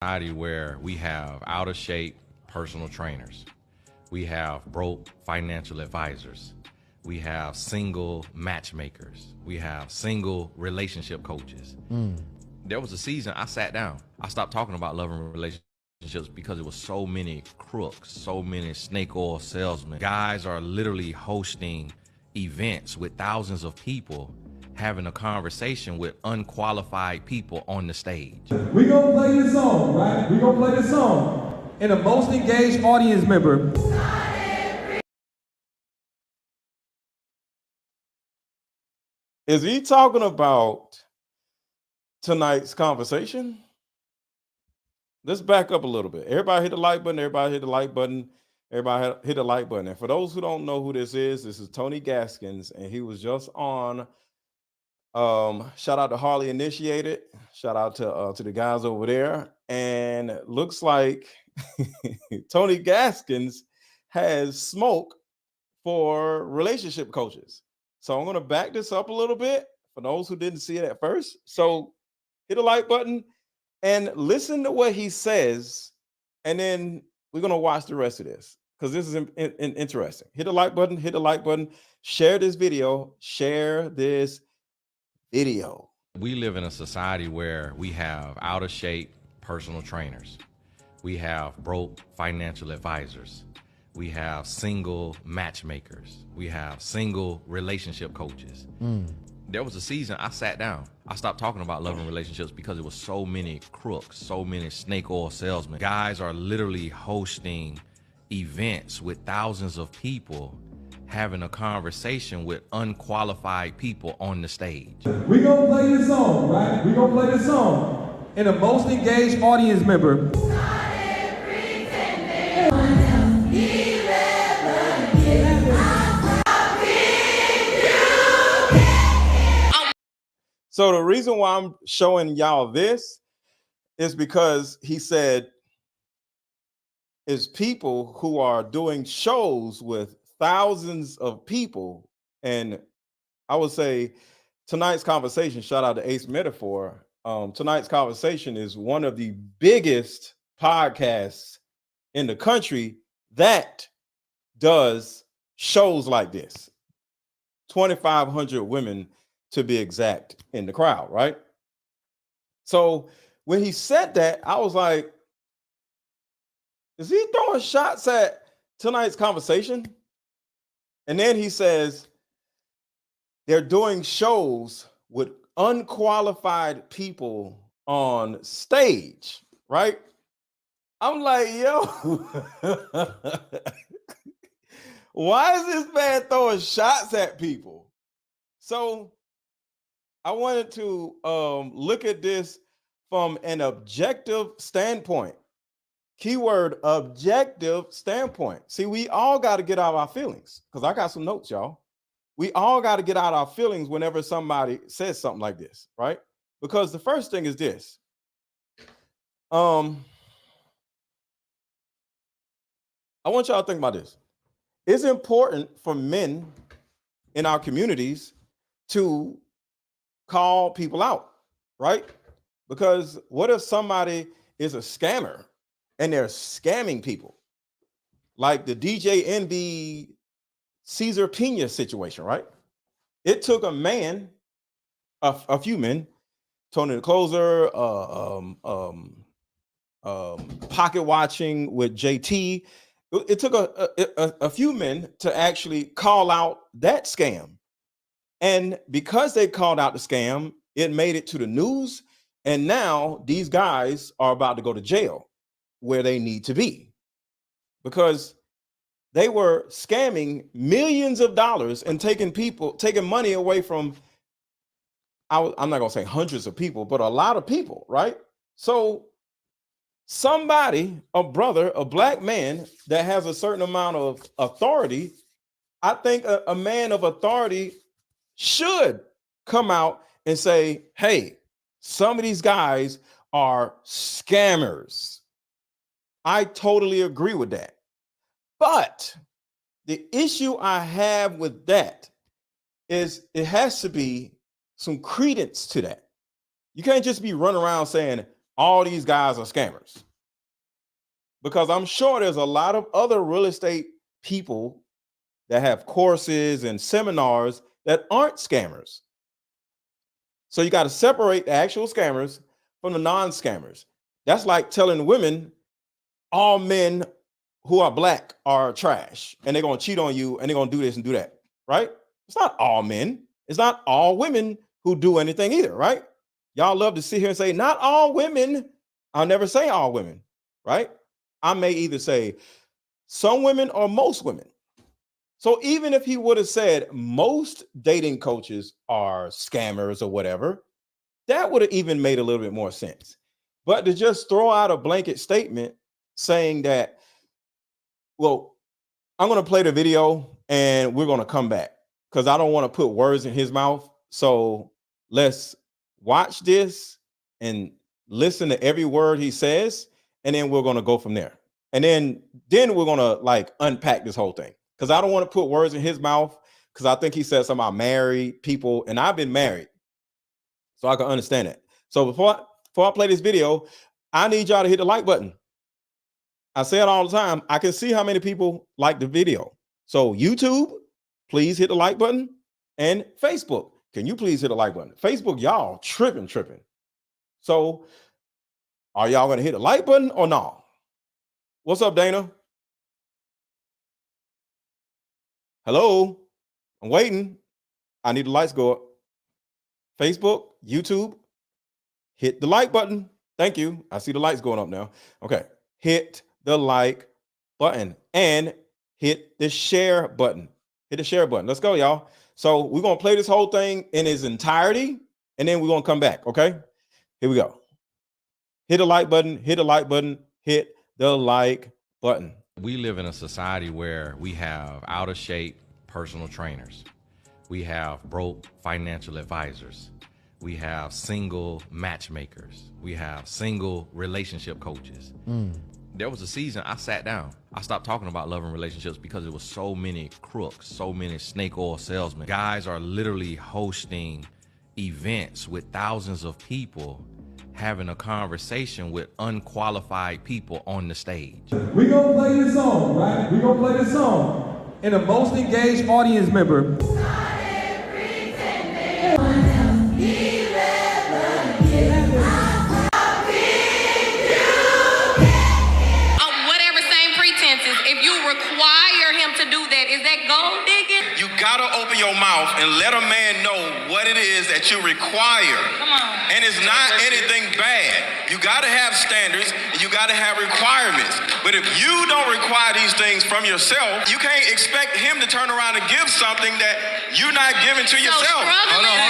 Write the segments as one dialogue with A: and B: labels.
A: Society where we have out of shape personal trainers, we have broke financial advisors, we have single matchmakers, we have single relationship coaches. There was a season I sat down. I stopped talking about love and relationships because it was so many crooks, so many snake oil salesmen. Guys are literally hosting events with thousands of people having a conversation with unqualified people on the stage.
B: We gonna play this song, right? We gonna play this song. And the most engaged audience member.
C: Is he talking about tonight's conversation? Let's back up a little bit. Everybody hit the like button. Everybody hit the like button. Everybody hit the like button. And for those who don't know who this is Tony Gaskins, and he was just on. Shout out to Harley Initiated. Shout out to the guys over there. And looks like Tony Gaskins has smoke for relationship coaches. So I'm going to back this up a little bit for those who didn't see it at first. So hit the like button and listen to what he says. And then we're going to watch the rest of this because this is interesting. Hit the like button, hit the like button, share this video, share this video.
A: We live in a society where we have out of shape personal trainers, we have broke financial advisors, we have single matchmakers, we have single relationship coaches. There was a season I sat down. I stopped talking about love and relationships because it was so many crooks, so many snake oil salesmen. Guys are literally hosting events with thousands of people having a conversation with unqualified people on the stage.
B: We gonna play this song, right? We gonna play this song. And the most engaged audience member.
C: So the reason why I'm showing y'all this is because he said is people who are doing shows with thousands of people. And I would say tonight's conversation, shout out to Ace Metaphor. Tonight's conversation is one of the biggest podcasts in the country that does shows like this. 2,500 women to be exact in the crowd, right? So when he said that, I was like, is he throwing shots at tonight's conversation? And then he says they're doing shows with unqualified people on stage, right? I'm like, yo, why is this man throwing shots at people? So I wanted to look at this from an objective standpoint. Keyword objective standpoint. See, we all got to get out of our feelings because I got some notes, y'all. We all got to get out of our feelings whenever somebody says something like this, right? Because the first thing is this. I want y'all to think about this. It's important for men in our communities to call people out, right? Because what if somebody is a scammer and they're scamming people? Like the DJ NB Cesar Pena situation, right? It took a man, a few men, Tony the Closer, pocket watching with JT. It took a few men to actually call out that scam. And because they called out the scam, it made it to the news. And now these guys are about to go to jail where they need to be because they were scamming millions of dollars and taking money away from, I'm not going to say hundreds of people, but a lot of people, right? So somebody, a brother, a black man that has a certain amount of authority, I think a man of authority should come out and say, hey, some of these guys are scammers. I totally agree with that. But the issue I have with that is it has to be some credence to that. You can't just be running around saying all these guys are scammers. Because I'm sure there's a lot of other real estate people that have courses and seminars that aren't scammers. So you got to separate the actual scammers from the non-scammers. That's like telling women all men who are black are trash and they're going to cheat on you and they're going to do this and do that, right? It's not all men. It's not all women who do anything either, right? Y'all love to sit here and say, not all women. I'll never say all women, right? I may either say some women or most women. So even if he would have said most dating coaches are scammers or whatever, that would have even made a little bit more sense. But to just throw out a blanket statement saying that, well, I'm going to play the video and we're going to come back because I don't want to put words in his mouth. So let's watch this and listen to every word he says, and then we're going to go from there. And then we're going to like unpack this whole thing because I don't want to put words in his mouth because I think he said something about married people, and I've been married, so I can understand it. So before I play this video, I need y'all to hit the like button. I say it all the time. I can see how many people like the video. So YouTube, please hit the like button. And Facebook, can you please hit the like button? Facebook, y'all tripping. So are y'all going to hit the like button or no? What's up, Dana? Hello? I'm waiting. I need the lights go up. Facebook, YouTube, hit the like button. Thank you. I see the lights going up now. Okay. Hit the like button and hit the share button. Hit the share button. Let's go, y'all. So we're going to play this whole thing in its entirety, and then we're going to come back, okay? Here we go. Hit the like button, hit the like button, hit the like button.
A: We live in a society where we have out of shape personal trainers. We have broke financial advisors. We have single matchmakers. We have single relationship coaches. There was a season I sat down. I stopped talking about love and relationships because there was so many crooks, so many snake oil salesmen. Guys are literally hosting events with thousands of people having a conversation with unqualified people on the stage.
B: We're going to play this song, right? We're going to play this song. And the most engaged audience member.
D: Require him to do that. Is that gold digging?
C: You gotta open your mouth and let a man know what it is that you require.
D: Come on.
C: And it's not anything bad. You gotta have standards and you gotta have requirements. But if you don't require these things from yourself, you can't expect him to turn around and give something that you're not giving to yourself.
D: Hold on.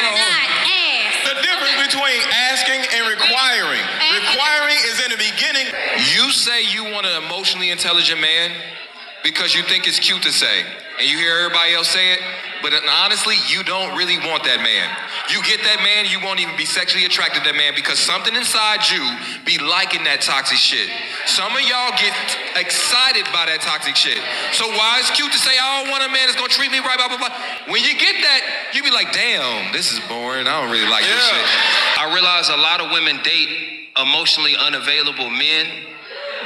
C: The difference between asking and requiring. Requiring is in the beginning.
E: You say you want an emotionally intelligent man because you think it's cute to say, and you hear everybody else say it, but honestly, you don't really want that man. You get that man, you won't even be sexually attracted to that man because something inside you be liking that toxic shit. Some of y'all get excited by that toxic shit. So why it's cute to say, I don't want a man that's gonna treat me right, blah, blah, blah. When you get that, you be like, damn, this is boring. I don't really like this shit. I realize a lot of women date emotionally unavailable men.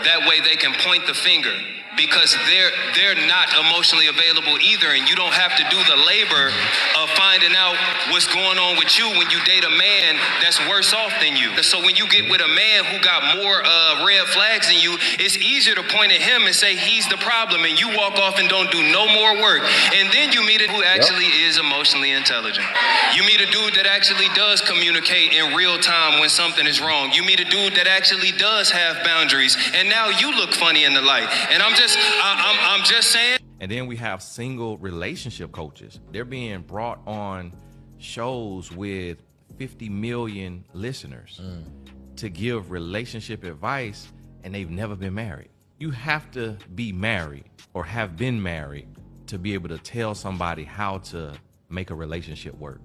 E: That way they can point the finger, because they're not emotionally available either, and you don't have to do the labor of finding out what's going on with you when you date a man that's worse off than you. So when you get with a man who got more red flags than you, it's easier to point at him and say he's the problem, and you walk off and don't do no more work. And then you meet a who actually is emotionally intelligent. You meet a dude that actually does communicate in real time when something is wrong. You meet a dude that actually does have boundaries, and now you look funny in the light. And I'm just saying.
A: And then we have single relationship coaches. They're being brought on shows with 50 million listeners to give relationship advice, and they've never been married. You have to be married or have been married to be able to tell somebody how to make a relationship work.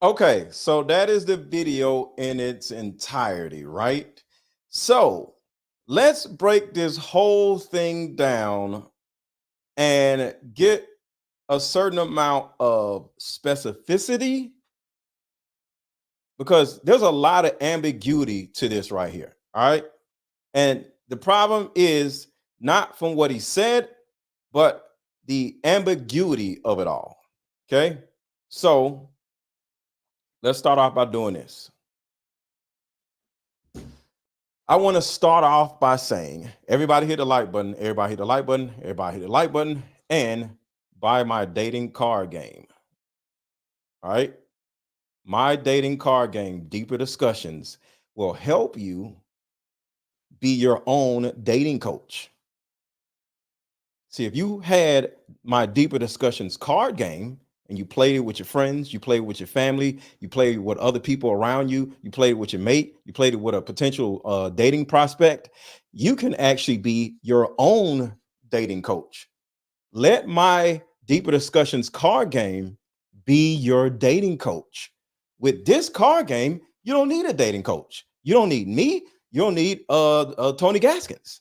C: Okay, so that is the video in its entirety, right? So let's break this whole thing down and get a certain amount of specificity because there's a lot of ambiguity to this right here. All right. And the problem is not from what he said, but the ambiguity of it all. Okay. So let's start off by doing this. I want to start off by saying, everybody hit the like button, everybody hit the like button, everybody hit the like button, and buy my dating card game. All right. My dating card game, Deeper Discussions, will help you be your own dating coach. See, if you had my Deeper Discussions card game and you played it with your friends, you played it with your family, you played it with other people around you, you played it with your mate, you played it with a potential dating prospect, you can actually be your own dating coach. Let my Deeper Discussions card game be your dating coach. With this card game, you don't need a dating coach. You don't need me. You don't need Tony Gaskins.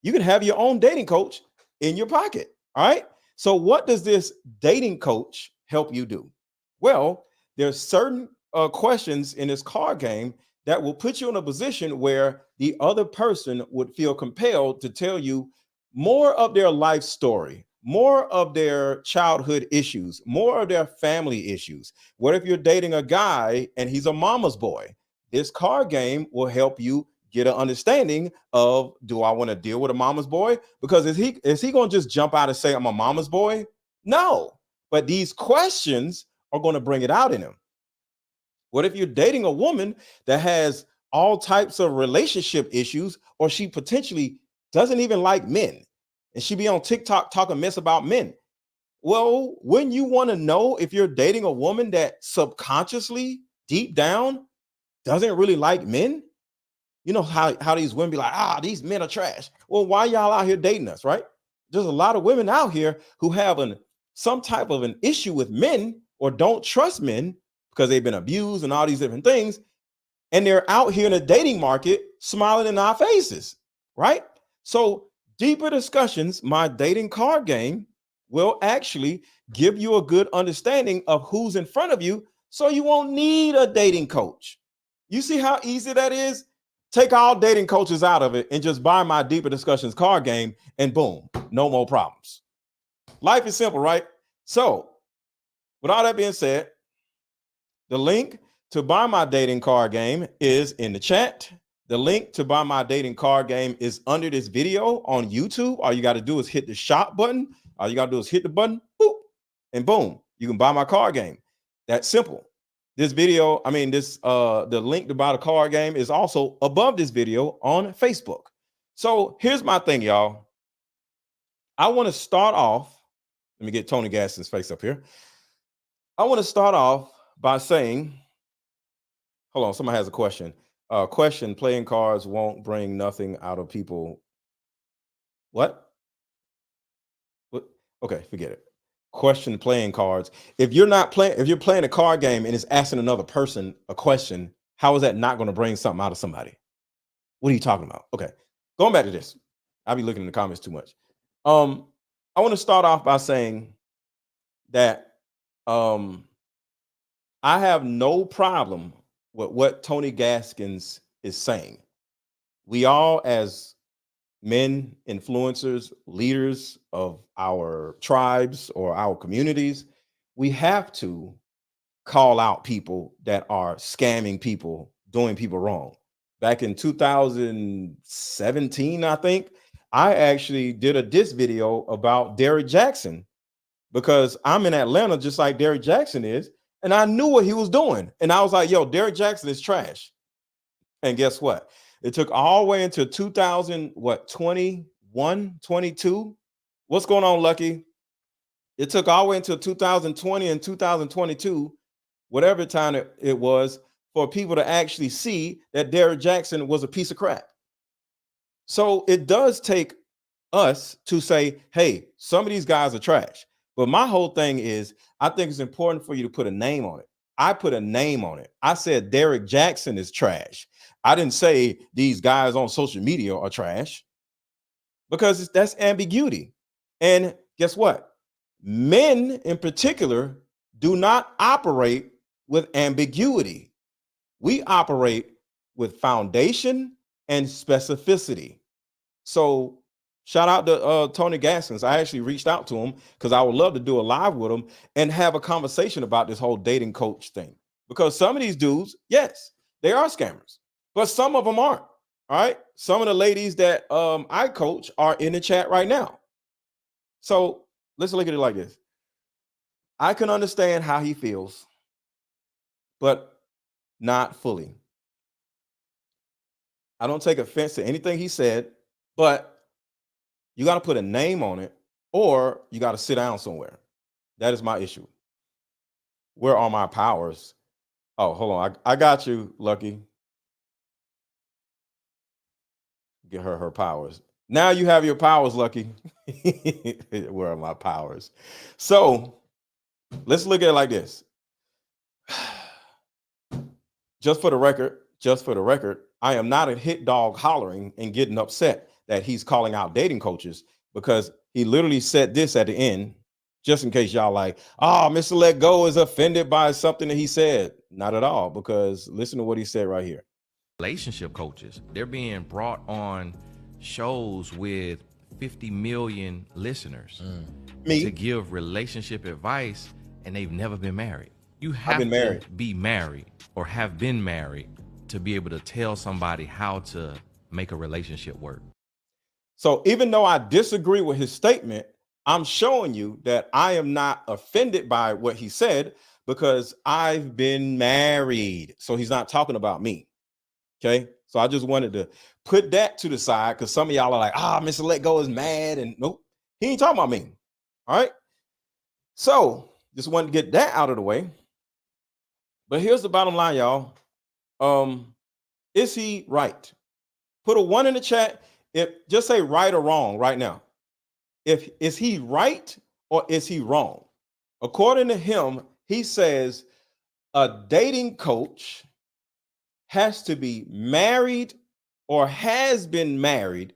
C: You can have your own dating coach in your pocket. All right. So what does this dating coach help you do? Well, there's certain questions in this card game that will put you in a position where the other person would feel compelled to tell you more of their life story, more of their childhood issues, more of their family issues. What if you're dating a guy and he's a mama's boy? This card game will help you get an understanding of, do I want to deal with a mama's boy? Because is he going to just jump out and say, I'm a mama's boy? No. But these questions are going to bring it out in him. What if you're dating a woman that has all types of relationship issues, or she potentially doesn't even like men, and she be on TikTok talking mess about men? Well, when you want to know if you're dating a woman that subconsciously, deep down, doesn't really like men, you know how these women be like, these men are trash. Well, why y'all out here dating us, right? There's a lot of women out here who have some type of an issue with men, or don't trust men because they've been abused and all these different things. And they're out here in the dating market smiling in our faces, right? So Deeper Discussions, my dating card game, will actually give you a good understanding of who's in front of you, so you won't need a dating coach. You see how easy that is? Take all dating coaches out of it and just buy my Deeper Discussions card game, and boom, no more problems. Life is simple, right? So with all that being said, the link to buy my dating card game is in the chat. The link to buy my dating card game is under this video on YouTube. All you got to do is hit the shop button. All you got to do is hit the button, boop, and boom, you can buy my card game. That's simple. This video, the link to buy the card game is also above this video on Facebook. So here's my thing, y'all. I want to start off. Let me get Tony Gaskins' face up here. I want to start off by saying, hold on, somebody has a question. Question, playing cards won't bring nothing out of people. What? Okay, forget it. Question, playing cards. If you're playing a card game and it's asking another person a question, how is that not going to bring something out of somebody? What are you talking about? Okay, going back to this. I'll be looking in the comments too much. I want to start off by saying that I have no problem with what Tony Gaskins is saying. We all, as men, influencers, leaders of our tribes or our communities, we have to call out people that are scamming people, doing people wrong. Back in 2017, I think, I actually did a diss video about Derrick Jackson, because I'm in Atlanta just like Derrick Jackson is, and I knew what he was doing. And I was like, yo, Derrick Jackson is trash. And guess what? It took all the way into 2021, 22. What's going on, Lucky? It took all the way into 2020 and 2022, whatever time it was, for people to actually see that Derrick Jackson was a piece of crap. So it does take us to say, hey, some of these guys are trash. But my whole thing is, I think it's important for you to put a name on it. I put a name on it. I said Derrick Jackson is trash. I didn't say these guys on social media are trash, because that's ambiguity. And guess what? Men in particular do not operate with ambiguity. We operate with foundation and specificity. So shout out to Tony Gaskins. I actually reached out to him because I would love to do a live with him and have a conversation about this whole dating coach thing. Because some of these dudes, yes, they are scammers, but some of them aren't. All right. Some of the ladies that I coach are in the chat right now. So let's look at it like this. I can understand how he feels, but not fully. I don't take offense to anything he said, but you got to put a name on it or you got to sit down somewhere. That is my issue. Where are my powers? Oh, hold on. I got you, Lucky. Get her powers. Now you have your powers, Lucky. Where are my powers? So let's look at it like this. Just for the record, I am not a hit dog hollering and getting upset that he's calling out dating coaches, because he literally said this at the end, just in case y'all like, oh, Mr. Let Go is offended by something that he said. Not at all, because listen to what he said right here.
A: Relationship coaches, they're being brought on shows with 50 million listeners to give relationship advice, and they've never been married. You have to be married or have been married to be able to tell somebody how to make a relationship work.
C: So even though I disagree with his statement, I'm showing you that I am not offended by what he said because I've been married. So he's not talking about me. Okay. So I just wanted to put that to the side because some of y'all are like, Mr. Let Go is mad. And nope, he ain't talking about me. All right. So just wanted to get that out of the way. But here's the bottom line, y'all. Is he right? Put a 1 in the chat. If just say right or wrong right now. Is he right or is he wrong? According to him, he says a dating coach has to be married or has been married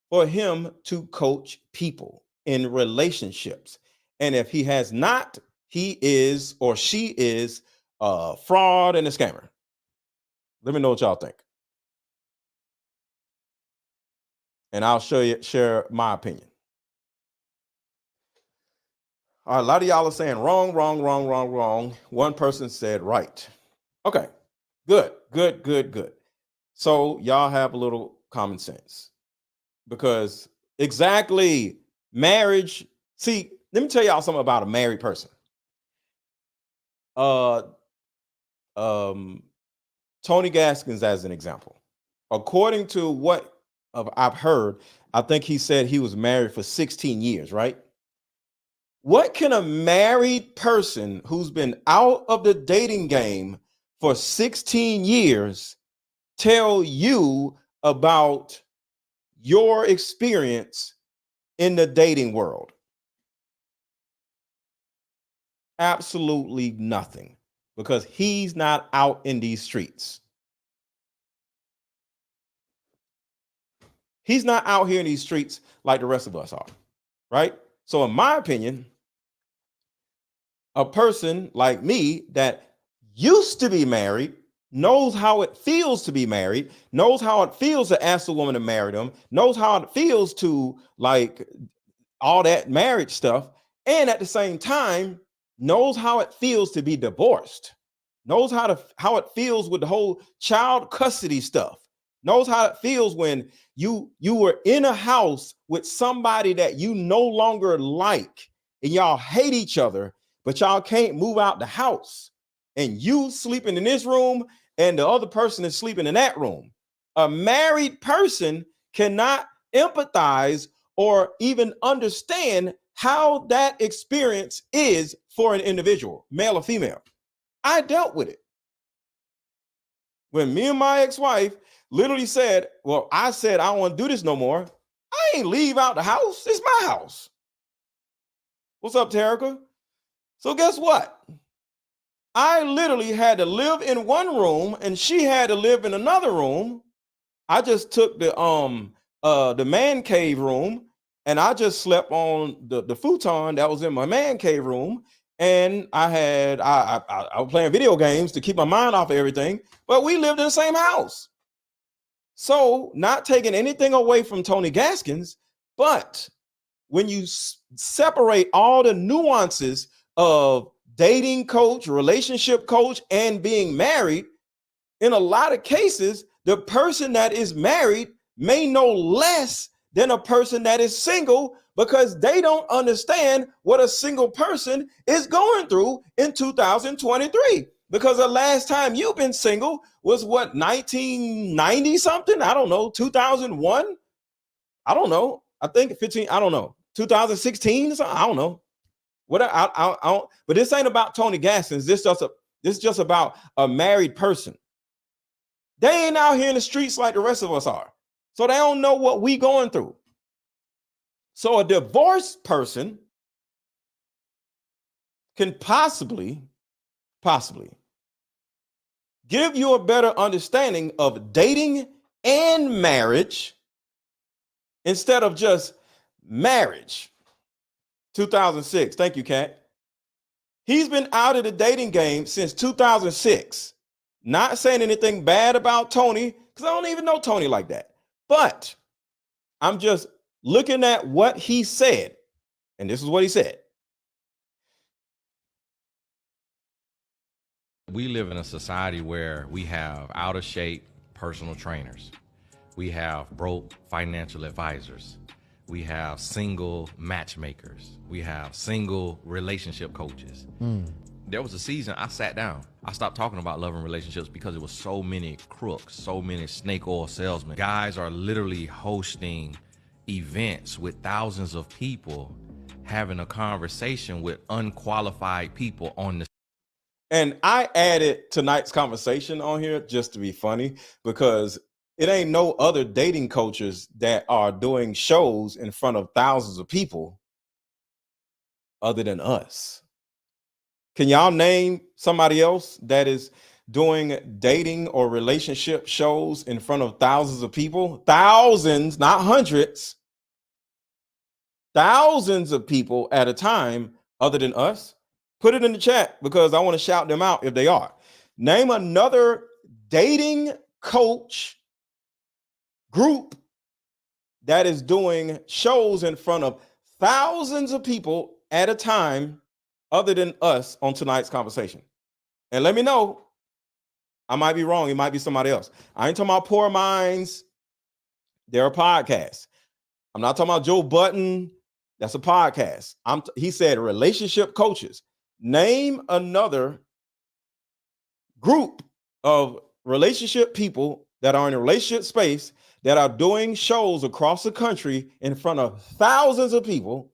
C: for him to coach people in relationships. And if he has not, he is or she is a fraud and a scammer. Let me know what y'all think. And I'll share my opinion. All right, a lot of y'all are saying wrong, wrong, wrong, wrong, wrong. One person said right. Okay, good. So y'all have a little common sense, because exactly marriage. See, let me tell y'all something about a married person. Tony Gaskins as an example. According to what I've heard, I think he said he was married for 16 years, right? What can a married person who's been out of the dating game for 16 years tell you about your experience in the dating world? Absolutely nothing, because he's not out in these streets. He's not out here in these streets like the rest of us are, right? So in my opinion, a person like me that used to be married knows how it feels to be married, knows how it feels to ask a woman to marry them, knows how it feels to like all that marriage stuff, and at the same time knows how it feels to be divorced, knows how it feels with the whole child custody stuff, knows how it feels when you were in a house with somebody that you no longer like and y'all hate each other, but y'all can't move out the house, and you sleeping in this room and the other person is sleeping in that room. A married person cannot empathize or even understand how that experience is for an individual, male or female. I dealt with it. When me and my ex-wife literally said, well, I said, I don't want to do this no more. I ain't leave out the house. It's my house. What's up, Terica? So guess what? I literally had to live in one room and she had to live in another room. I just took the man cave room and I just slept on the futon that was in my man cave room. and I was playing video games to keep my mind off of everything, but we lived in the same house. So not taking anything away from Tony Gaskins, but when you separate all the nuances of dating coach, relationship coach, and being married, in a lot of cases, the person that is married may know less than a person that is single because they don't understand what a single person is going through in 2023. Because the last time you've been single was what, 1990 something? I don't know, 2001? I don't know. I think 15, I don't know. 2016 or something? I don't know. What I don't, but this ain't about Tony Gaskins. This is just about a married person. They ain't out here in the streets like the rest of us are. So they don't know what we going through. So a divorced person can possibly give you a better understanding of dating and marriage instead of just marriage. 2006. Thank you, Kat. He's been out of the dating game since 2006. Not saying anything bad about Tony, because I don't even know Tony like that. But I'm just looking at what he said. And this is what he said.
A: We live in a society where we have out of shape personal trainers. We have broke financial advisors. We have single matchmakers. We have single relationship coaches. There was a season I sat down. I stopped talking about love and relationships because it was so many crooks, so many snake oil salesmen. Guys are literally hosting events with thousands of people having a conversation with unqualified people on the.
C: And I added tonight's conversation on here just to be funny because it ain't no other dating coaches that are doing shows in front of thousands of people other than us. Can y'all name somebody else that is doing dating or relationship shows in front of thousands of people? Thousands, not hundreds. Thousands of people at a time other than us. Put it in the chat because I want to shout them out if they are. Name another dating coach group that is doing shows in front of thousands of people at a time other than us on tonight's conversation. And let me know. I might be wrong. It might be somebody else. I ain't talking about Poor Minds. They're a podcast. I'm not talking about Joe Button. That's a podcast. He said relationship coaches. Name another group of relationship people that are in a relationship space that are doing shows across the country in front of thousands of people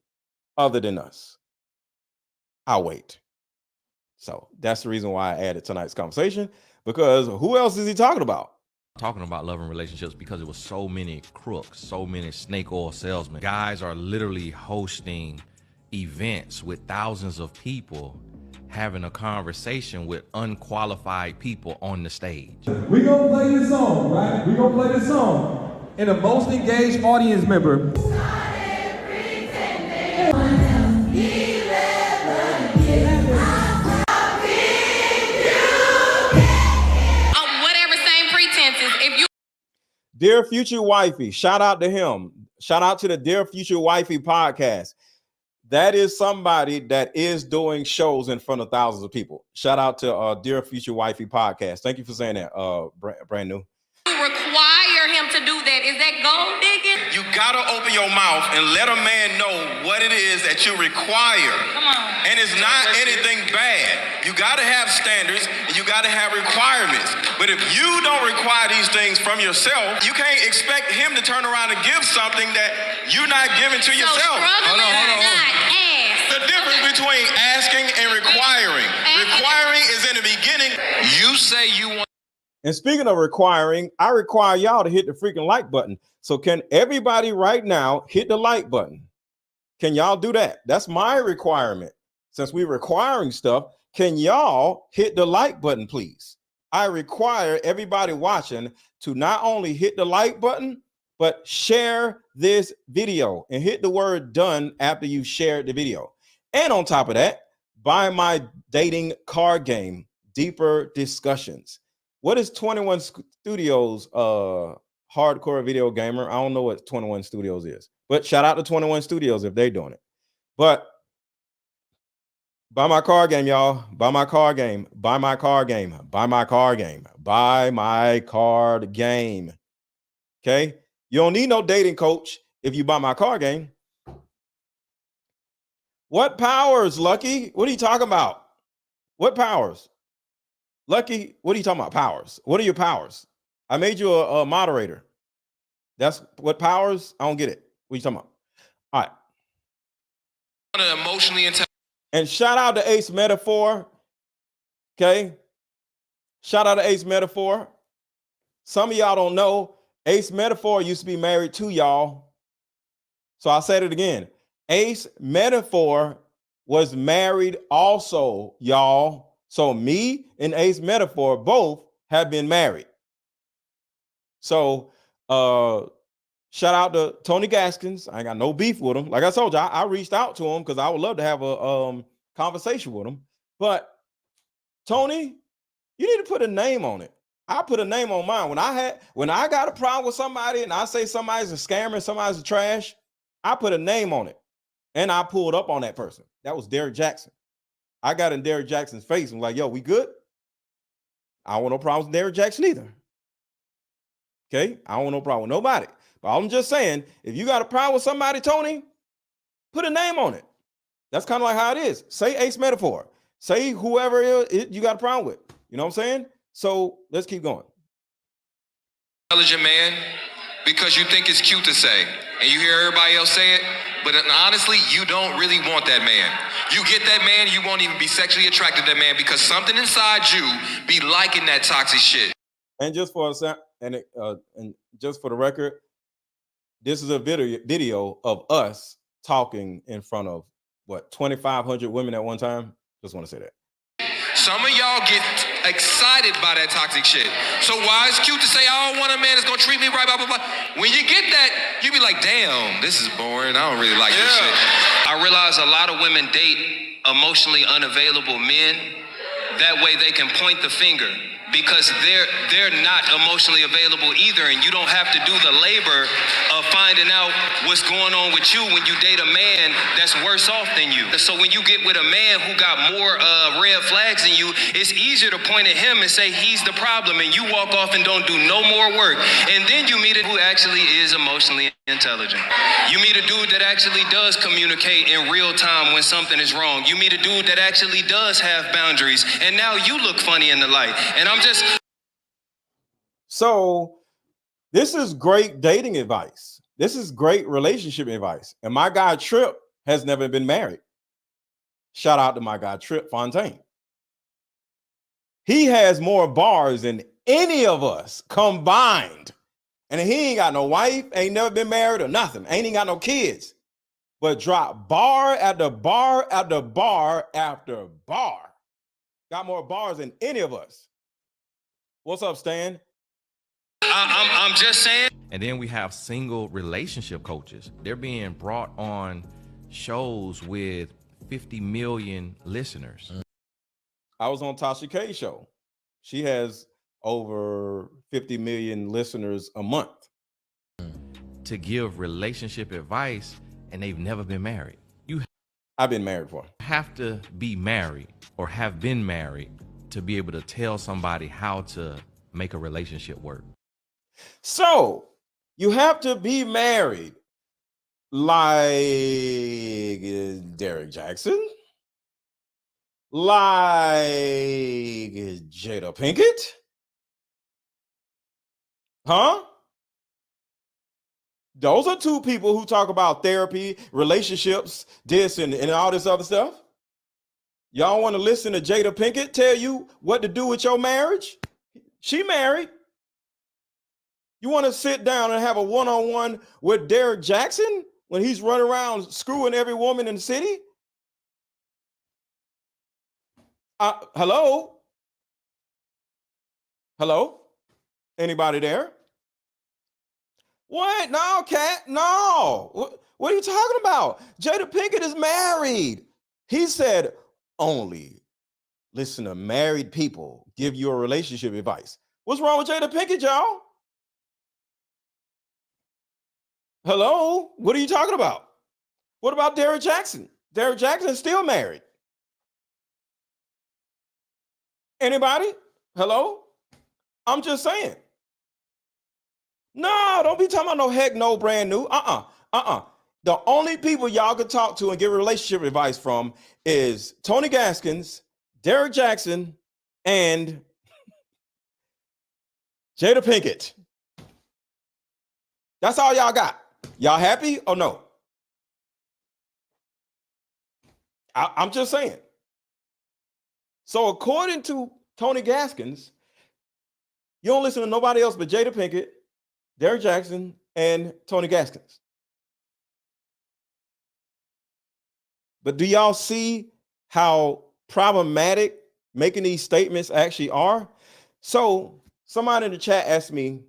C: other than us. I'll wait. So that's the reason why I added tonight's conversation, because who else is he talking about?
A: Talking about love and relationships because it was so many crooks, so many snake oil salesmen. Guys are literally hosting events with thousands of people having a conversation with unqualified people on the stage.
B: We're going to play this song, right? We're going to play this song. And the most engaged audience member.
D: Whatever same pretenses. If you
C: Dear Future Wifey, shout out to him. Shout out to the Dear Future Wifey podcast. That is somebody that is doing shows in front of thousands of people. Shout out to Dear Future Wifey podcast. Thank you for saying that, brand new.
D: require him to do that, is that gold digging?
E: You gotta open your mouth and let a man know what it is that you require.
D: Come on.
E: And it's not anything bad. You gotta have standards and you gotta have requirements. But if you don't require these things from yourself, you can't expect him to turn around and give something that you're not giving to yourself.
D: Hold on.
E: The difference between asking and requiring. Requiring is in the beginning. You say you want.
C: And speaking of requiring, I require y'all to hit the freaking like button. So can everybody right now hit the like button? Can y'all do that? That's my requirement. Since we're requiring stuff, can y'all hit the like button, please? I require everybody watching to not only hit the like button, but share this video and hit the word done after you shared the video. And on top of that, Buy my dating card game, deeper discussions. What is 21 Studios hardcore video gamer? I don't know what 21 Studios is, but shout out to 21 Studios if they're doing it. But buy my card game, y'all. Buy my card game. Buy my card game. Buy my card game. Buy my card game. Okay? You don't need no dating coach if you buy my card game. What powers, Lucky? What are you talking about? What powers? Lucky, what are you talking about? Powers. What are your powers? I made you a moderator. That's what powers? I don't get it. What are you talking about? All right.
E: Emotionally intelligent.
C: And shout out to Ace Metaphor. Okay. Shout out to Ace Metaphor. Some of y'all don't know, Ace Metaphor used to be married to y'all. So I said it again. Ace Metaphor was married also, y'all. So me and Ace Metaphor both have been married. So shout out to Tony Gaskins. I ain't got no beef with him. Like I told you, I reached out to him because I would love to have a conversation with him. But Tony, you need to put a name on it. I put a name on mine. When I got a problem with somebody and I say somebody's a scammer, somebody's a trash, I put a name on it. And I pulled up on that person. That was Derek Jackson. I got in Derek Jackson's face and was like, yo, we good? I don't want no problems with Derek Jackson either. Okay? I don't want no problem with nobody. But I'm just saying, if you got a problem with somebody, Tony, put a name on it. That's kind of like how it is. Say Ace Metaphor. Say whoever you got a problem with. You know what I'm saying? So let's keep going.
E: Intelligent man because you think it's cute to say, and you hear everybody else say it, but honestly, you don't really want that man. You get that man, you won't even be sexually attracted to that man because something inside you be liking that toxic shit.
C: And just for and just for the record, this is a video of us talking in front of what 2,500 women at one time. Just want to say that.
E: Some of y'all get excited by that toxic shit. So why it's cute to say, I don't want a man that's gonna treat me right, blah, blah, blah. When you get that, you be like, damn, this is boring. I don't really like this shit. I realize a lot of women date emotionally unavailable men. That way they can point the finger because they're not emotionally available either, and you don't have to do the labor of finding out what's going on with you when you date a man that's worse off than you. So when you get with a man who got more red flags than you, it's easier to point at him and say he's the problem, and you walk off and don't do no more work. And then you meet a who actually is emotionally intelligent. You meet a dude that actually does communicate in real time when something is wrong. You meet a dude that actually does have boundaries, and now you look funny in the light. And
C: So this is great dating advice. This is great relationship advice. And my guy Trip has never been married. Shout out to my guy Trip Fontaine. He has more bars than any of us combined. And he ain't got no wife, ain't never been married or nothing. Ain't even got no kids. But drop bar after bar after bar after bar. Got more bars than any of us. What's up, Stan?
E: I'm just saying.
A: And then we have single relationship coaches. They're being brought on shows with 50 million listeners.
C: I was on Tasha K's show. She has over 50 million listeners a month.
A: To give relationship advice, and they've never been married.
C: I've been married before.
A: Have to be married or have been married to be able to tell somebody how to make a relationship work.
C: So you have to be married like Derek Jackson, like Jada Pinkett, huh? Those are two people who talk about therapy, relationships, this and all this other stuff. Y'all want to listen to Jada Pinkett tell you what to do with your marriage? She married. You want to sit down and have a one-on-one with Derek Jackson when he's running around screwing every woman in the city? Hello? Hello? Anybody there? What? No, Cat. No. What are you talking about? Jada Pinkett is married. He said, only listen to married people give you a relationship advice. What's wrong with Jada Pinkett, y'all? Hello? What are you talking about? What about Derrick Jackson? Derrick Jackson is still married. Anybody? Hello? I'm just saying. No, don't be talking about no heck no brand new. The only people y'all could talk to and give relationship advice from is Tony Gaskins, Derrick Jackson, and Jada Pinkett. That's all y'all got. Y'all happy or no? I'm just saying. So according to Tony Gaskins, you don't listen to nobody else but Jada Pinkett, Derrick Jackson, and Tony Gaskins. But do y'all see how problematic making these statements actually are? So somebody in the chat asked me,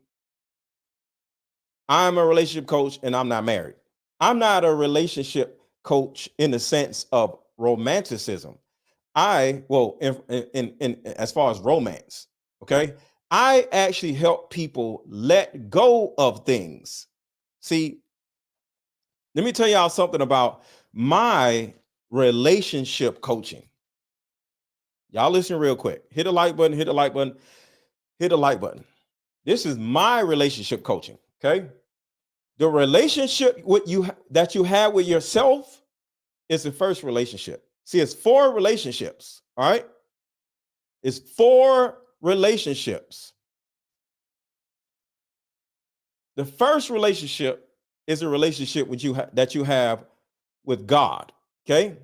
C: I'm a relationship coach and I'm not married. I'm not a relationship coach in the sense of romanticism. In as far as romance, okay? I actually help people let go of things. See, let me tell y'all something about my relationship coaching. Y'all listen real quick. Hit the like button, hit the like button, hit the like button. This is my relationship coaching, okay? The relationship that you have with yourself is the first relationship. See, it's 4 relationships, all right? It's 4 relationships. The first relationship is a relationship that you have with God, okay?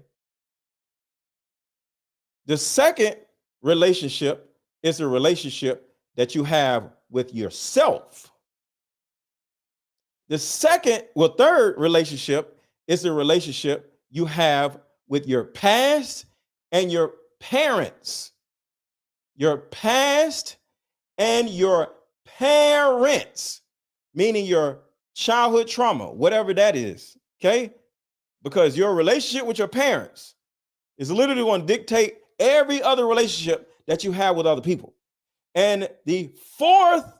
C: The second relationship is a relationship that you have with yourself. The third relationship is a relationship you have with your past and your parents. Your past and your parents, meaning your childhood trauma, whatever that is, okay? Because your relationship with your parents is literally going to dictate every other relationship that you have with other people. And the fourth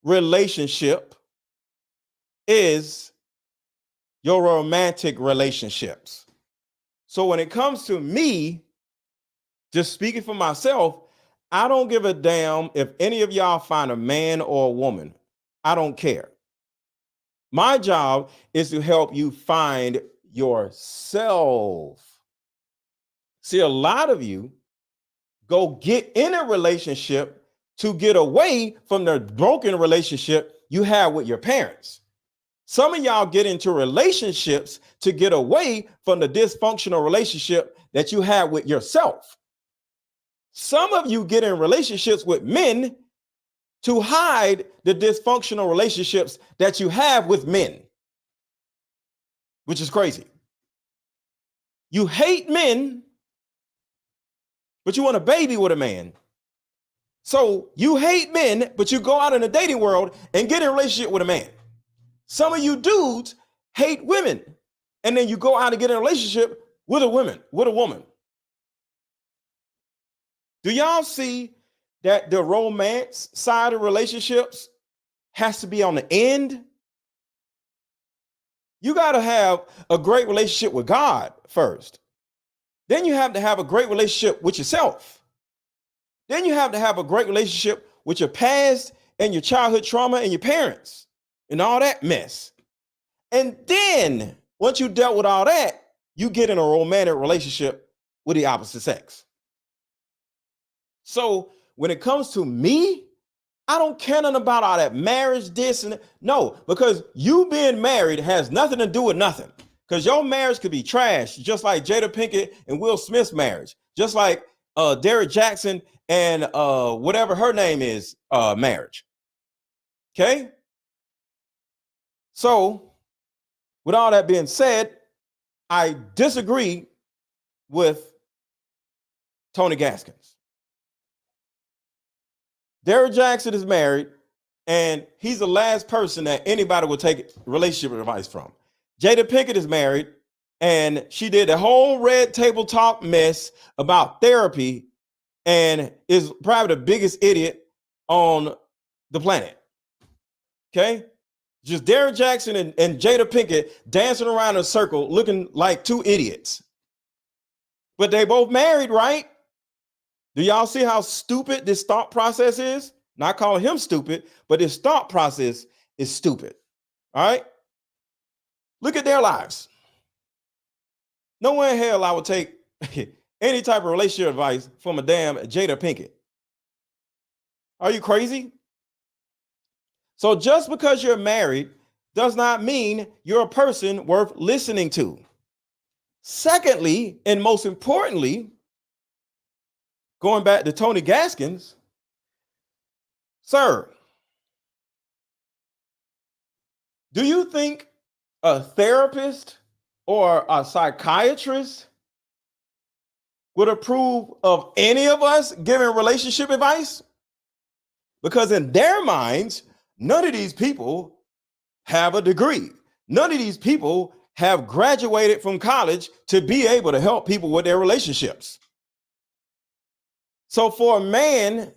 C: relationship is your romantic relationships. So when it comes to me, just speaking for myself, I don't give a damn if any of y'all find a man or a woman. I don't care. My job is to help you find yourself. See, a lot of you go get in a relationship to get away from the broken relationship you have with your parents. Some of y'all get into relationships to get away from the dysfunctional relationship that you have with yourself. Some of you get in relationships with men to hide the dysfunctional relationships that you have with men, which is crazy. You hate men, but you want a baby with a man. So you hate men, but you go out in the dating world and get in a relationship with a man. Some of you dudes hate women, and then you go out and get in a relationship with a woman. Do y'all see that the romance side of relationships has to be on the end? You got to have a great relationship with God first. Then you have to have a great relationship with yourself. Then you have to have a great relationship with your past and your childhood trauma and your parents and all that mess. And then once you dealt with all that, you get in a romantic relationship with the opposite sex. So when it comes to me, I don't care nothing about all that marriage, this and that. No, because you being married has nothing to do with nothing. Because your marriage could be trash, just like Jada Pinkett and Will Smith's marriage, just like Derrick Jackson and whatever her name is marriage. Okay? So with all that being said, I disagree with Tony Gaskins. Derrick Jackson is married, and he's the last person that anybody would take relationship advice from. Jada Pinkett is married, and she did a whole red table talk mess about therapy and is probably the biggest idiot on the planet. Okay? Just Derrick Jackson and Jada Pinkett dancing around in a circle looking like two idiots. But they both married, right? Do y'all see how stupid this thought process is? Not calling him stupid, but this thought process is stupid. All right? Look at their lives. No way in hell I would take any type of relationship advice from a damn Jada Pinkett. Are you crazy? So just because you're married does not mean you're a person worth listening to. Secondly, and most importantly, going back to Tony Gaskins, sir, do you think a therapist or a psychiatrist would approve of any of us giving relationship advice? Because in their minds, none of these people have a degree. None of these people have graduated from college to be able to help people with their relationships. So for a man,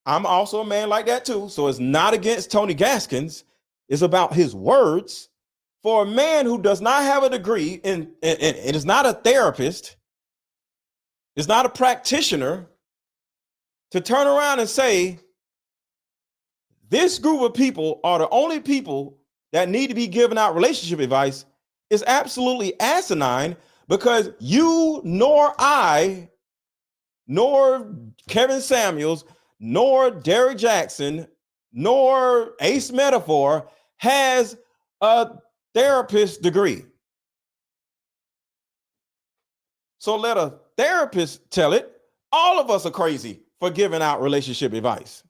C: I'm also a man like that too. So it's not against Tony Gaskins. It's about his words. For a man who does not have a degree and is not a therapist, is not a practitioner, to turn around and say, this group of people are the only people that need to be giving out relationship advice is absolutely asinine, because you nor I, nor Kevin Samuels, nor Derrick Jackson, nor Ace Metaphor has a therapist degree. So let a therapist tell it. All of us are crazy for giving out relationship advice.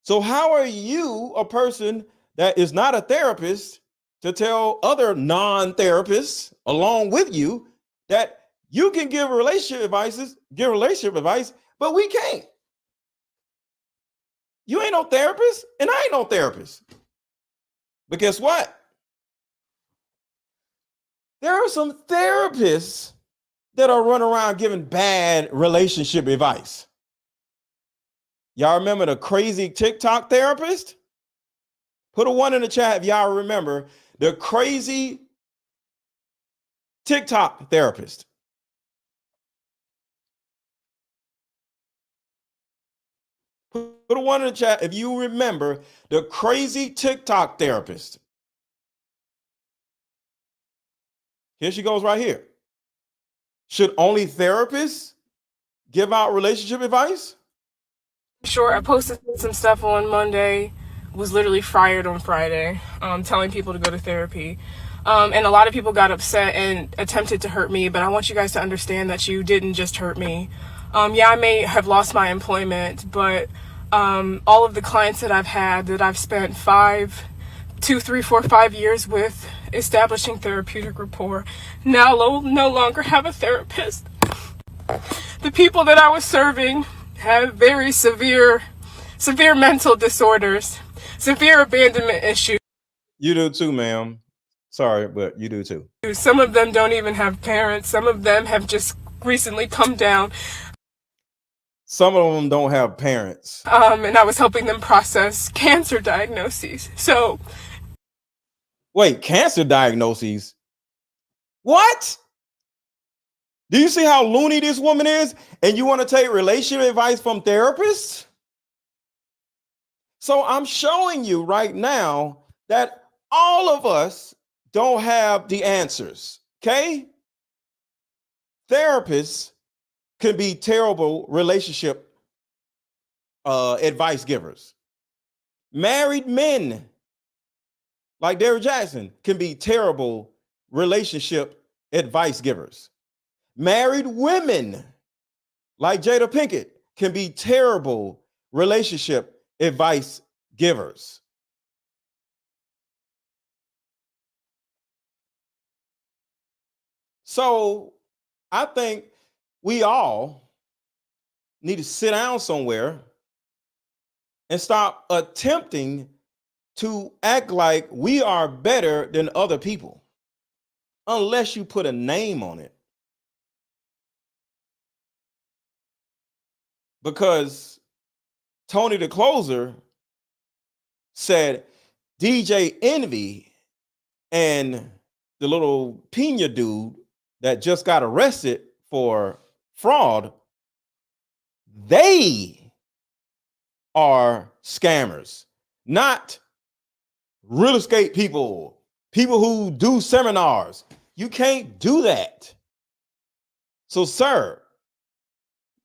C: So how are you, a person that is not a therapist, to tell other non-therapists along with you that you can give relationship advice, but we can't? You ain't no therapist, and I ain't no therapist. But guess what? There are some therapists that are running around giving bad relationship advice. Y'all remember the crazy TikTok therapist? Put a 1 in the chat if y'all remember the crazy TikTok therapist. Put a 1 in the chat if you remember the crazy TikTok therapist. Here she goes right here. Should only therapists give out relationship advice?
F: Sure, I posted some stuff on Monday, was literally fired on Friday, telling people to go to therapy. And a lot of people got upset and attempted to hurt me, but I want you guys to understand that you didn't just hurt me. Yeah, I may have lost my employment, but all of the clients that I've had, that I've spent 2, 3, 4, 5 years with, establishing therapeutic rapport, now no longer have a therapist. The people that I was serving have very severe mental disorders, severe abandonment issues.
C: You do too, ma'am. Sorry, but you do too.
F: Some of them don't even have parents. Some of them have just recently come down.
C: Some of them don't have parents.
F: And I was helping them process cancer diagnoses. So.
C: Wait, cancer diagnoses? What? Do you see how loony this woman is? And you want to take relationship advice from therapists? So I'm showing you right now that all of us don't have the answers, okay? Therapists can be terrible relationship advice givers. Married men like Derrick Jackson can be terrible relationship advice givers. Married women like Jada Pinkett can be terrible relationship advice givers. So I think we all need to sit down somewhere and stop attempting to act like we are better than other people. unless you put a name on it. Because Tony the Closer said DJ Envy and the little Pina dude that just got arrested for fraud, they are scammers, not real estate people, people who do seminars. You can't do that. So, sir,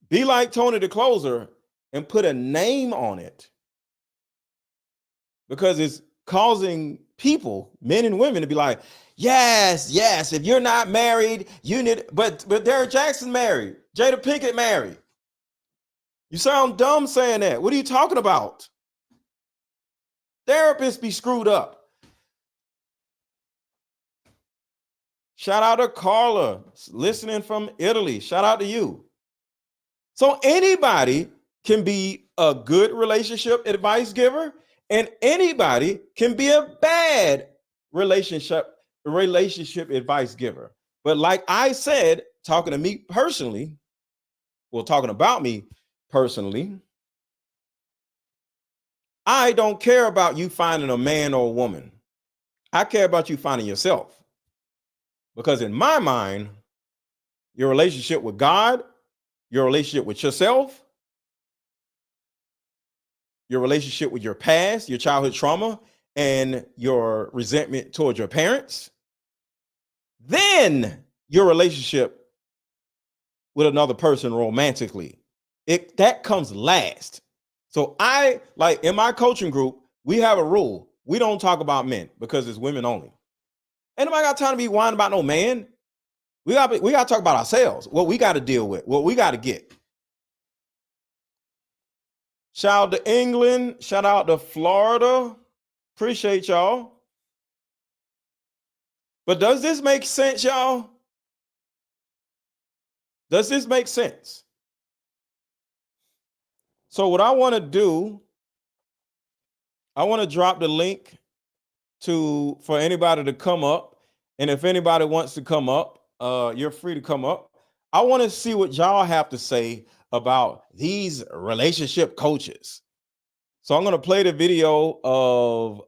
C: be like Tony the Closer and put a name on it, because it's causing people, men and women, to be like, yes, if you're not married, you need, but Derrick Jackson married, Jada Pinkett married. You sound dumb saying that. What are you talking about? Therapists be screwed up. Shout out to Carla, listening from Italy. Shout out to you. So anybody can be a good relationship advice giver, and anybody can be a bad relationship advice giver. But like I said, talking to me personally, well, talking about me personally, I don't care about you finding a man or a woman. I care about you finding yourself. Because in my mind, your relationship with God, your relationship with yourself, your relationship with your past, your childhood trauma, and your resentment towards your parents, then your relationship with another person romantically, that comes last. So I, like in my coaching group, we have a rule. We don't talk about men because it's women only. Ain't nobody got time to be whining about no man. We got to talk about ourselves, what we got to deal with, what we got to get. Shout out to England. Shout out to Florida. Appreciate y'all. But does this make sense, y'all? Does this make sense? So what I want to do, I want to drop the link for anybody to come up. And if anybody wants to come up, you're free to come up. I want to see what y'all have to say about these relationship coaches. So I'm going to play the video of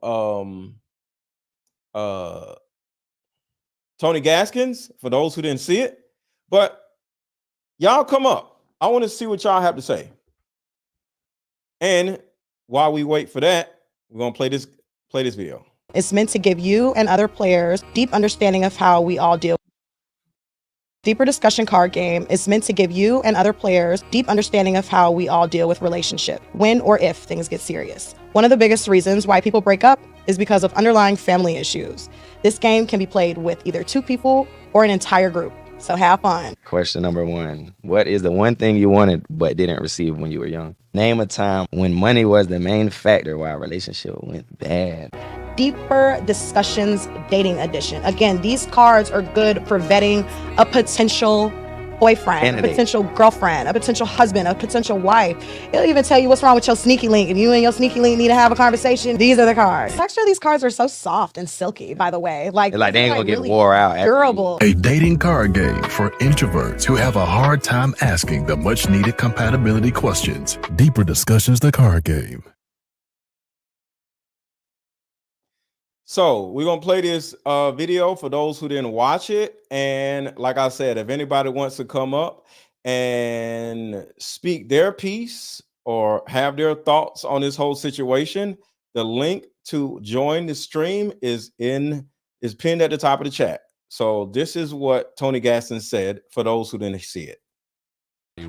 C: Tony Gaskins for those who didn't see it. But y'all come up. I want to see what y'all have to say. And while we wait for that, we're going to play this video.
G: It's meant to give you and other players deep understanding of how we all deal. Deeper discussion card game is meant to give you and other players deep understanding of how we all deal with relationship, when or if things get serious. One of the biggest reasons why people break up is because of underlying family issues. This game can be played with either 2 people or an entire group, so have fun.
H: Question number 1. What is the one thing you wanted but didn't receive when you were young? Name a time when money was the main factor why a relationship went bad.
G: Deeper discussions dating edition. Again, these cards are good for vetting a potential boyfriend,
H: Candidate.
G: A potential girlfriend, a potential husband, a potential wife. It'll even tell you what's wrong with your sneaky link. If you and your sneaky link need to have a conversation, these are the cards. Actually, these cards are so soft and silky, by the way. Like
H: they ain't gonna get
G: really
H: wore out.
G: Durable.
I: A dating card game for introverts who have a hard time asking the much needed compatibility questions. Deeper Discussions, the card game.
C: So we're going to play this video for those who didn't watch it. And like I said, if anybody wants to come up and speak their piece or have their thoughts on this whole situation, the link to join the stream is pinned at the top of the chat. So this is what Tony Gaskins said for those who didn't see it.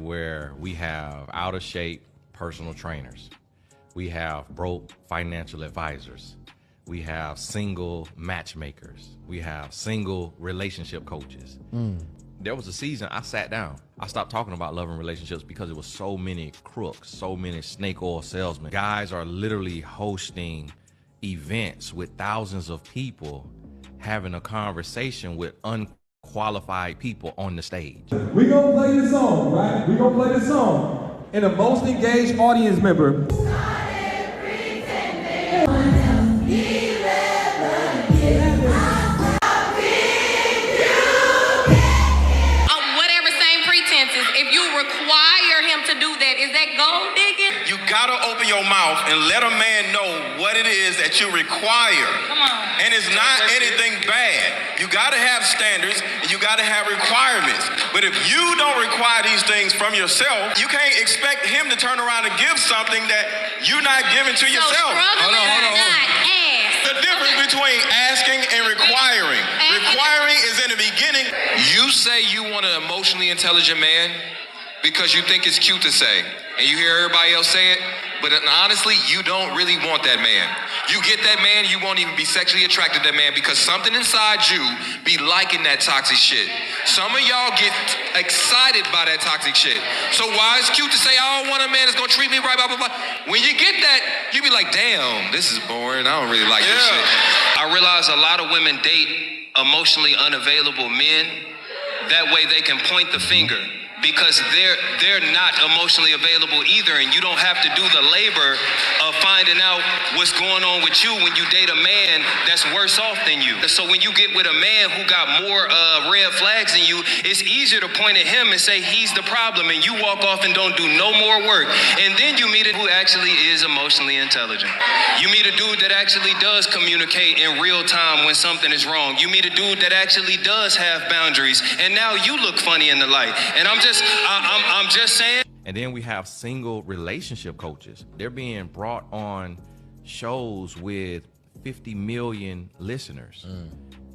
A: Where we have out of shape personal trainers. We have broke financial advisors. We have single matchmakers. We have single relationship coaches. There was a season I sat down. I stopped talking about love and relationships because there was so many crooks, so many snake oil salesmen. Guys are literally hosting events with thousands of people having a conversation with unqualified people on the stage.
B: We gonna play this song, right? We gonna play this song. And the most engaged audience member.
C: your mouth and let a man know what it is that you require.
D: Come on.
C: And it's not anything bad. You got to have standards and you got to have requirements. But if you don't require these things from yourself, you can't expect him to turn around and give something that you're not giving to yourself.
D: Hold on.
C: The difference between asking and requiring. Requiring is in the beginning.
E: You say you want an emotionally intelligent man because you think it's cute to say, and you hear everybody else say it, but honestly, you don't really want that man. You get that man, you won't even be sexually attracted to that man because something inside you be liking that toxic shit. Some of y'all get excited by that toxic shit. So why it's cute to say, I don't want a man that's gonna treat me right, blah, blah, blah. When you get that, you be like, damn, this is boring. I don't really like this shit.
J: I realize a lot of women date emotionally unavailable men. That way they can point the finger because they're not emotionally available either, and you don't have to do the labor of finding out what's going on with you when you date a man that's worse off than you. So when you get with a man who got more red flags than you, it's easier to point at him and say he's the problem, and you walk off and don't do no more work. And then you meet a who actually is emotionally intelligent. You meet a dude that actually does communicate in real time when something is wrong. You meet a dude that actually does have boundaries, and now you look funny in the light. And I'm just saying.
A: And then we have single relationship coaches. They're being brought on shows with 50 million listeners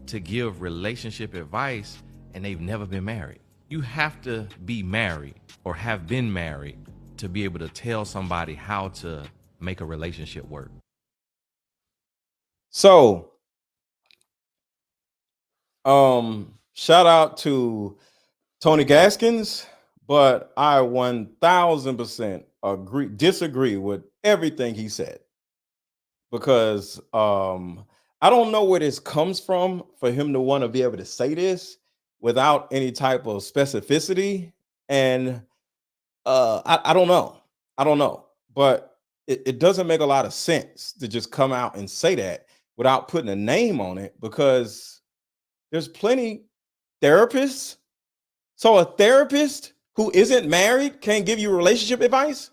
A: to give relationship advice, and they've never been married. You have to be married or have been married to be able to tell somebody how to make a relationship work.
C: So, shout out to Tony Gaskins, but I 1000% disagree with everything he said, because I don't know where this comes from for him to want to be able to say this without any type of specificity. And I don't know, but it doesn't make a lot of sense to just come out and say that without putting a name on it, because there's plenty therapists. So a therapist who isn't married can't give you relationship advice.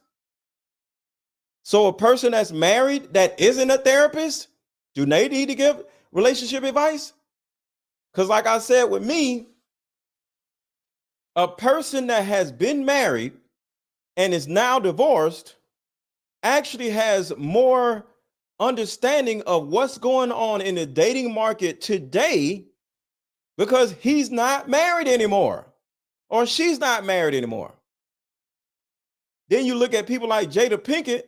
C: So a person that's married that isn't a therapist, do they need to give relationship advice? Because like I said, with me, a person that has been married and is now divorced actually has more understanding of what's going on in the dating market today, because he's not married anymore or she's not married anymore. Then you look at people like Jada Pinkett,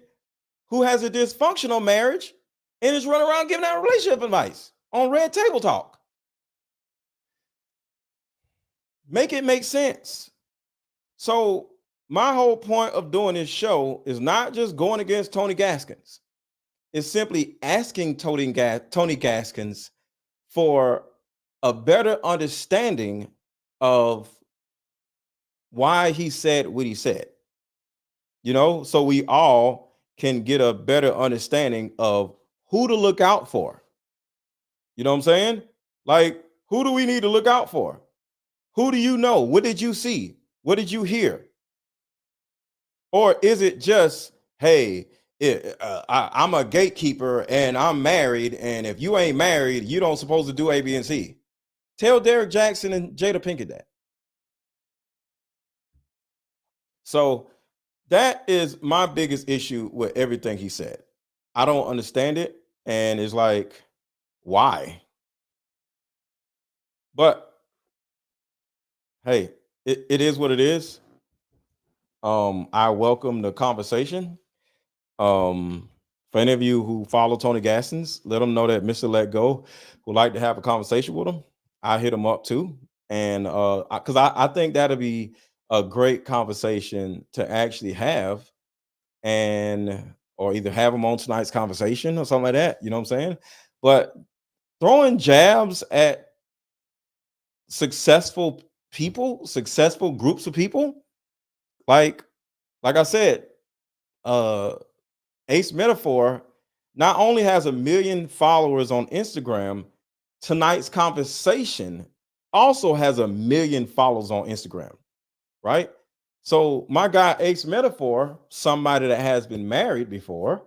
C: who has a dysfunctional marriage and is running around giving out relationship advice on Red Table Talk. Make it make sense. So my whole point of doing this show is not just going against Tony Gaskins. It's simply asking Tony Gaskins for a better understanding of why he said what he said. You know, so we all can get a better understanding of who to look out for. You know what I'm saying? Like, who do we need to look out for? Who do you know? What did you see? What did you hear? Or is it just, hey, I'm a gatekeeper and I'm married, and if you ain't married, you don't supposed to do A, B, and C? Tell Derek Jackson and Jada Pinkett that. So that is my biggest issue with everything he said. I don't understand it, and it's like, why? But hey, it is what it is. I welcome the conversation. For any of you who follow Tony Gaskins, let them know that Mr. Let Go would like to have a conversation with him. I hit him up too. And because I think that'll be a great conversation to actually have, and or either have him on tonight's conversation or something like that. You know what I'm saying? But throwing jabs at successful people, successful groups of people, like I said, Ace Metaphor not only has 1 million followers on Instagram, tonight's conversation also has 1 million followers on Instagram, right? So my guy Ace Metaphor, somebody that has been married before,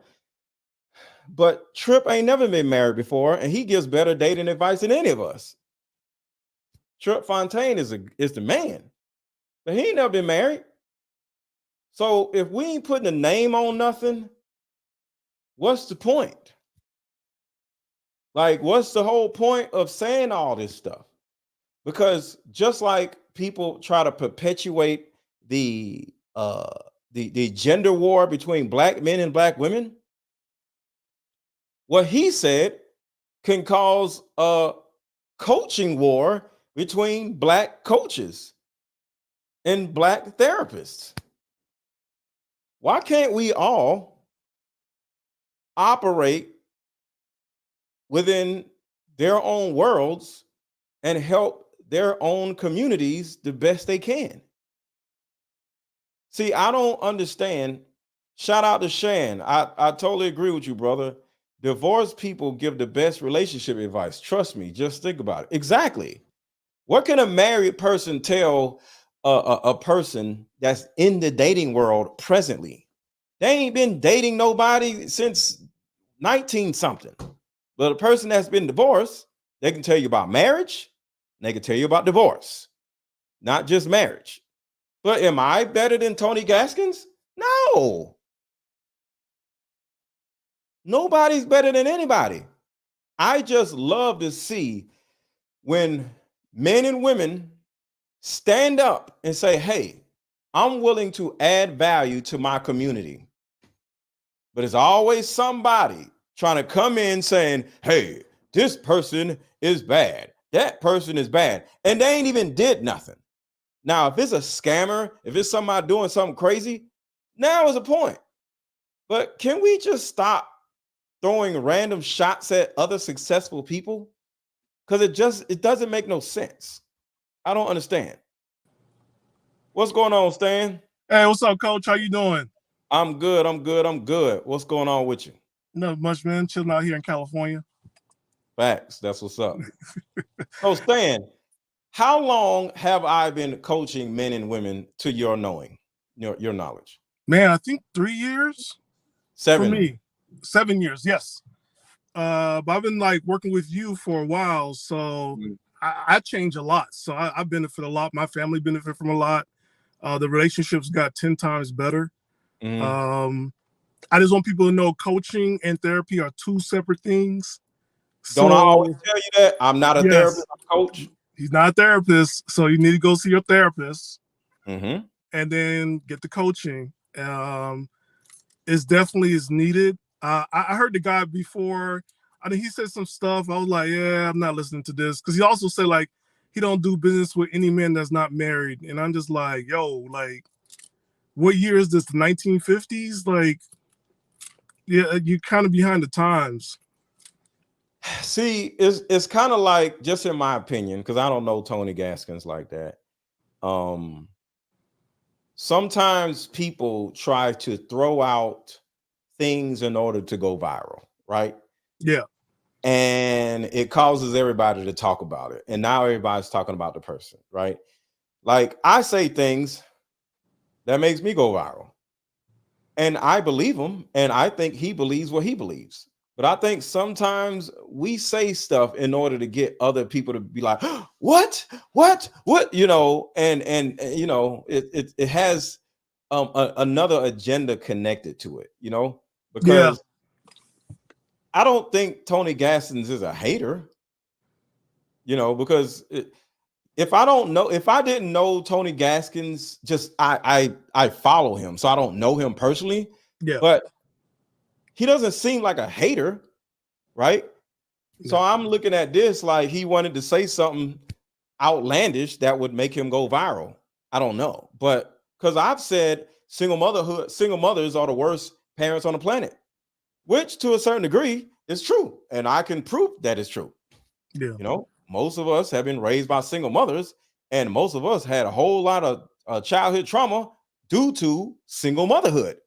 C: but Trip ain't never been married before, and he gives better dating advice than any of us. Trip Fontaine is the man, but he ain't never been married. So if we ain't putting a name on nothing, what's the point? Like, what's the whole point of saying all this stuff? Because just like people try to perpetuate the gender war between black men and black women, what he said can cause a coaching war between black coaches and black therapists. Why can't we all operate within their own worlds and help their own communities the best they can? See, I don't understand. Shout out to Shan. I totally agree with you, brother. Divorced people give the best relationship advice. Trust me, just think about it. Exactly. What can a married person tell a person that's in the dating world presently? They ain't been dating nobody since 19 something. But a person that's been divorced, they can tell you about marriage, and they can tell you about divorce, not just marriage. But am I better than Tony Gaskins? No. Nobody's better than anybody. I just love to see when men and women stand up and say, hey, I'm willing to add value to my community. But it's always somebody trying to come in saying, hey, this person is bad. That person is bad. And they ain't even did nothing. Now, if it's a scammer, if it's somebody doing something crazy, now is a point. But can we just stop throwing random shots at other successful people? Because it doesn't make no sense. I don't understand. What's going on, Stan?
K: Hey, what's up, Coach? How you doing?
C: I'm good. What's going on with you?
K: Not much, man. Chilling out here in California.
C: Facts. That's what's up. So, Stan, how long have I been coaching men and women to your knowing, your knowledge?
K: Man, I think 3 years.
C: 7.
K: For me. 7 years, yes. But I've been like working with you for a while, so I change a lot. So I benefit a lot. My family benefit from a lot. The relationships got 10 times better.
C: Mm-hmm.
K: I just want people to know coaching and therapy are two separate things.
C: Don't I always tell you that? I'm not a therapist, I'm a coach.
K: He's not a therapist, so you need to go see your therapist
C: and
K: then get the coaching. It's definitely is needed. I heard the guy before. I mean, he said some stuff. I was like, yeah, I'm not listening to this. Because he also said, like, he don't do business with any man that's not married. And I'm just like, yo, like, what year is this? The 1950s? Like, yeah, you're kind of behind the times.
C: See, it's kind of like, just in my opinion, because I don't know Tony Gaskins like that. Sometimes people try to throw out things in order to go viral, right?
K: Yeah.
C: And it causes everybody to talk about it. And now everybody's talking about the person, right? Like, I say things that makes me go viral. And I believe him, and I think he believes what he believes. But I think sometimes we say stuff in order to get other people to be like, what, you know, and you know, it has another agenda connected to it, you know, because I don't think Tony Gaskins is a hater, you know, because if I didn't know Tony Gaskins, just I follow him, so I don't know him personally, but he doesn't seem like a hater, right? So I'm looking at this like he wanted to say something outlandish that would make him go viral. I don't know, but because I've said single mothers are the worst parents on the planet, which to a certain degree is true, and I can prove that it's true.
K: Yeah,
C: you know, most of us have been raised by single mothers, and most of us had a whole lot of childhood trauma due to single motherhood.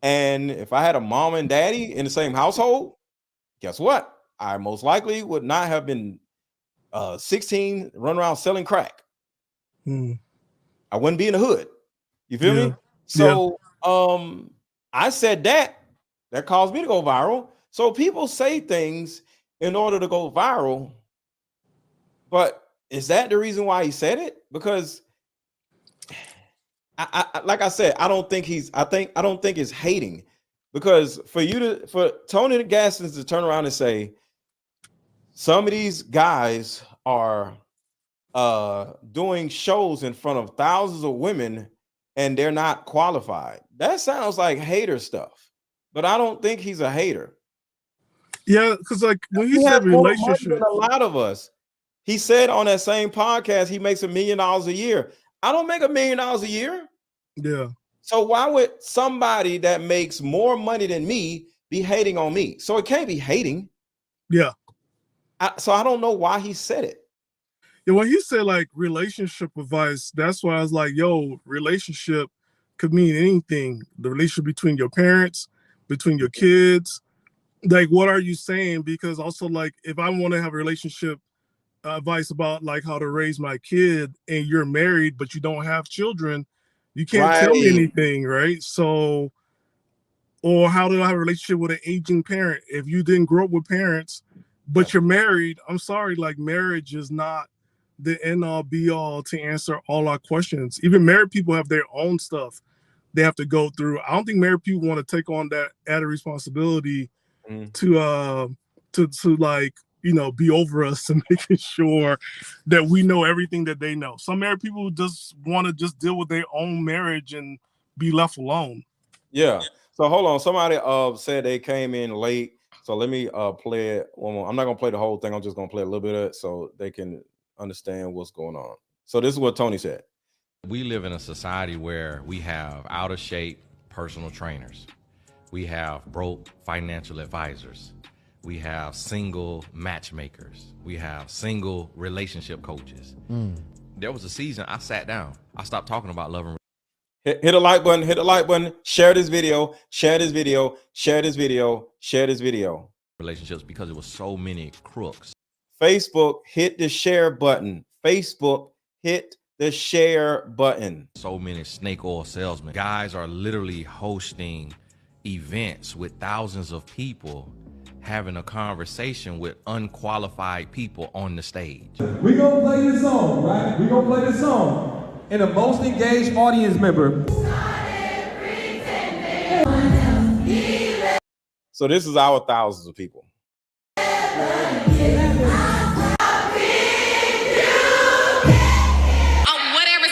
C: And if I had a mom and daddy in the same household, guess what? I most likely would not have been 16, run around selling crack. I wouldn't be in the hood. You feel
K: Yeah.
C: me? So I said that caused me to go viral. So people say things in order to go viral, but is that the reason why he said it? Because I like I said, I don't think it's hating, because for Tony Gaskins to turn around and say some of these guys are doing shows in front of thousands of women and they're not qualified. That sounds like hater stuff, but I don't think he's a hater.
K: Yeah, because like when he
C: He
K: said
C: has more money
K: relationship,
C: than a lot of us. He said on that same podcast he makes $1 million a year. I don't make $1 million a year.
K: yeah.
C: So why would somebody that makes more money than me be hating on me? So it can't be hating.
K: Yeah.
C: So I don't know why he said it.
K: Yeah, when he said like relationship advice, that's why I was like, yo, relationship could mean anything. The relationship between your parents, between your kids. Like, what are you saying? Because also, like, if I want to have a relationship advice about like how to raise my kid and you're married, but you don't have children, you can't tell me anything, right? So, or how do I have a relationship with an aging parent? If you didn't grow up with parents, but you're married, I'm sorry, like marriage is not the end all be all to answer all our questions. Even married people have their own stuff they have to go through. I don't think married people want to take on that added responsibility to like, you know, be over us and making sure that we know everything that they know. Some married people just want to just deal with their own marriage and be left alone.
C: Yeah. So hold on. Somebody said they came in late. So let me play it one more. I'm not gonna play the whole thing. I'm just gonna play a little bit of it so they can understand what's going on. So this is what Tony said.
A: We live in a society where we have out of shape personal trainers. We have broke financial advisors. We have single matchmakers. We have single relationship coaches. There was a season I sat down. I stopped talking about love and
C: Hit a like button, hit the like button, share this video, share this video, share this video, share this video.
A: relationships because it was so many crooks.
C: Facebook, hit the share button. Facebook, hit the share button.
A: So many snake oil salesmen. Guys are literally hosting events with thousands of people having a conversation with unqualified people on the stage.
B: We gonna play this song, right? We gonna play this song. And the most engaged audience member.
C: So this is our thousands of people.
D: Whatever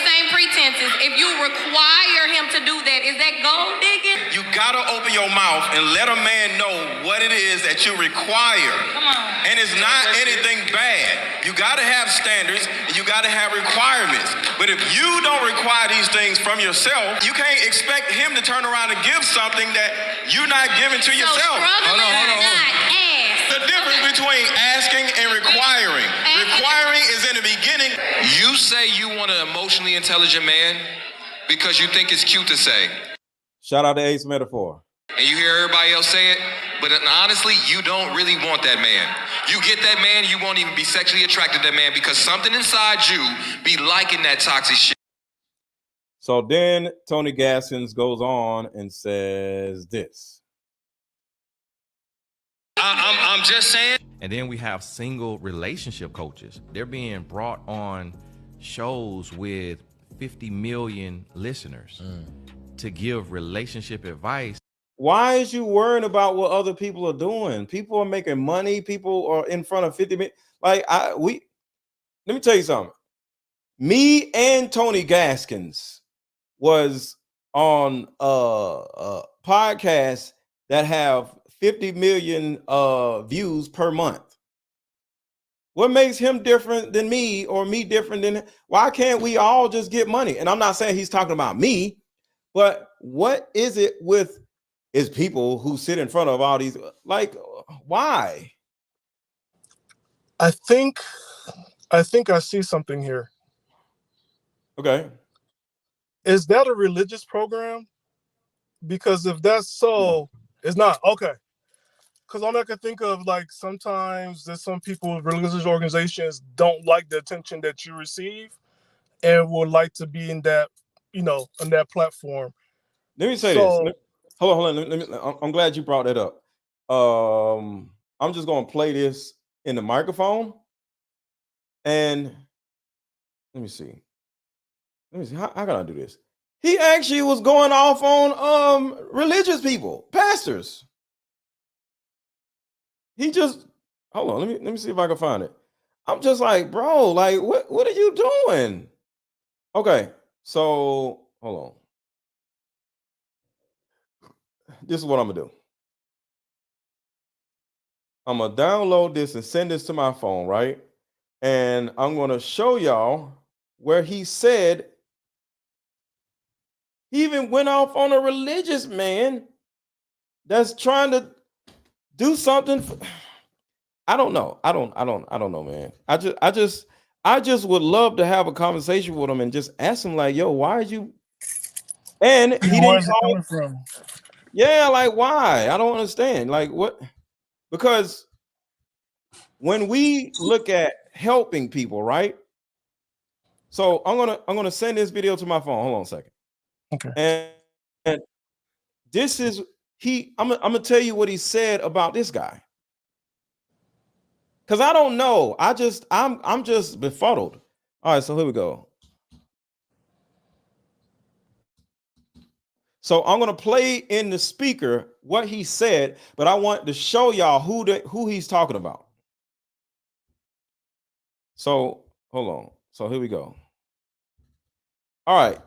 D: same pretenses, if you require him to do that, is that gold digging?
J: You gotta open your mouth and let a man know what it is that you require.
D: Come on.
J: And it's not anything bad. You gotta have standards and you gotta have requirements. But if you don't require these things from yourself, you can't expect him to turn around and give something that you're not giving to yourself.
D: Hold on.
J: The difference between asking and requiring. Requiring is in the beginning.
E: You say you want an emotionally intelligent man because you think it's cute to say.
C: Shout out to Ace Metaphor.
E: And you hear everybody else say it, but honestly, you don't really want that man. You get that man, you won't even be sexually attracted to that man because something inside you be liking that toxic shit.
C: So then Tony Gaskins goes on and says this.
J: I'm just saying.
A: And then we have single relationship coaches. They're being brought on shows with 50 million listeners to give relationship advice.
C: Why is you worrying about what other people are doing? People are making money. People are in front of 50 million. Like let me tell you something. Me and Tony Gaskins was on a podcast that have 50 million views per month. What makes him different than me or me different than him? Why can't we all just get money? And I'm not saying he's talking about me, but what is it with his people who sit in front of all these, like, why?
K: I think I see something here.
C: Okay.
K: Is that a religious program? Because if that's so, it's not. Okay. Because all I can think of, like, sometimes there's some people, religious organizations don't like the attention that you receive and would like to be in that on that platform.
C: Let me say this. Hold on. Let me, I'm glad you brought that up. I'm just going to play this in the microphone. And let me see. How can I do this? He actually was going off on religious people, pastors. He just hold on. Let me see if I can find it. I'm just like, bro, like what are you doing? Okay, so hold on. This is what I'm gonna do. I'm gonna download this and send this to my phone, right? And I'm gonna show y'all where he said he even went off on a religious man that's trying to do something. I don't know. I don't know, man. I just would love to have a conversation with him and just ask him, like, yo, why are you? And he didn't call.
K: Coming from?
C: Yeah, like why? I don't understand. Like what? Because when we look at helping people, right? So I'm gonna send this video to my phone. Hold on a second.
K: Okay.
C: And this is I'm gonna tell you what he said about this guy. Because I don't know. I'm just befuddled. All right, so here we go. So I'm gonna play in the speaker what he said, but I want to show y'all who he's talking about. So hold on. So here we go. All right.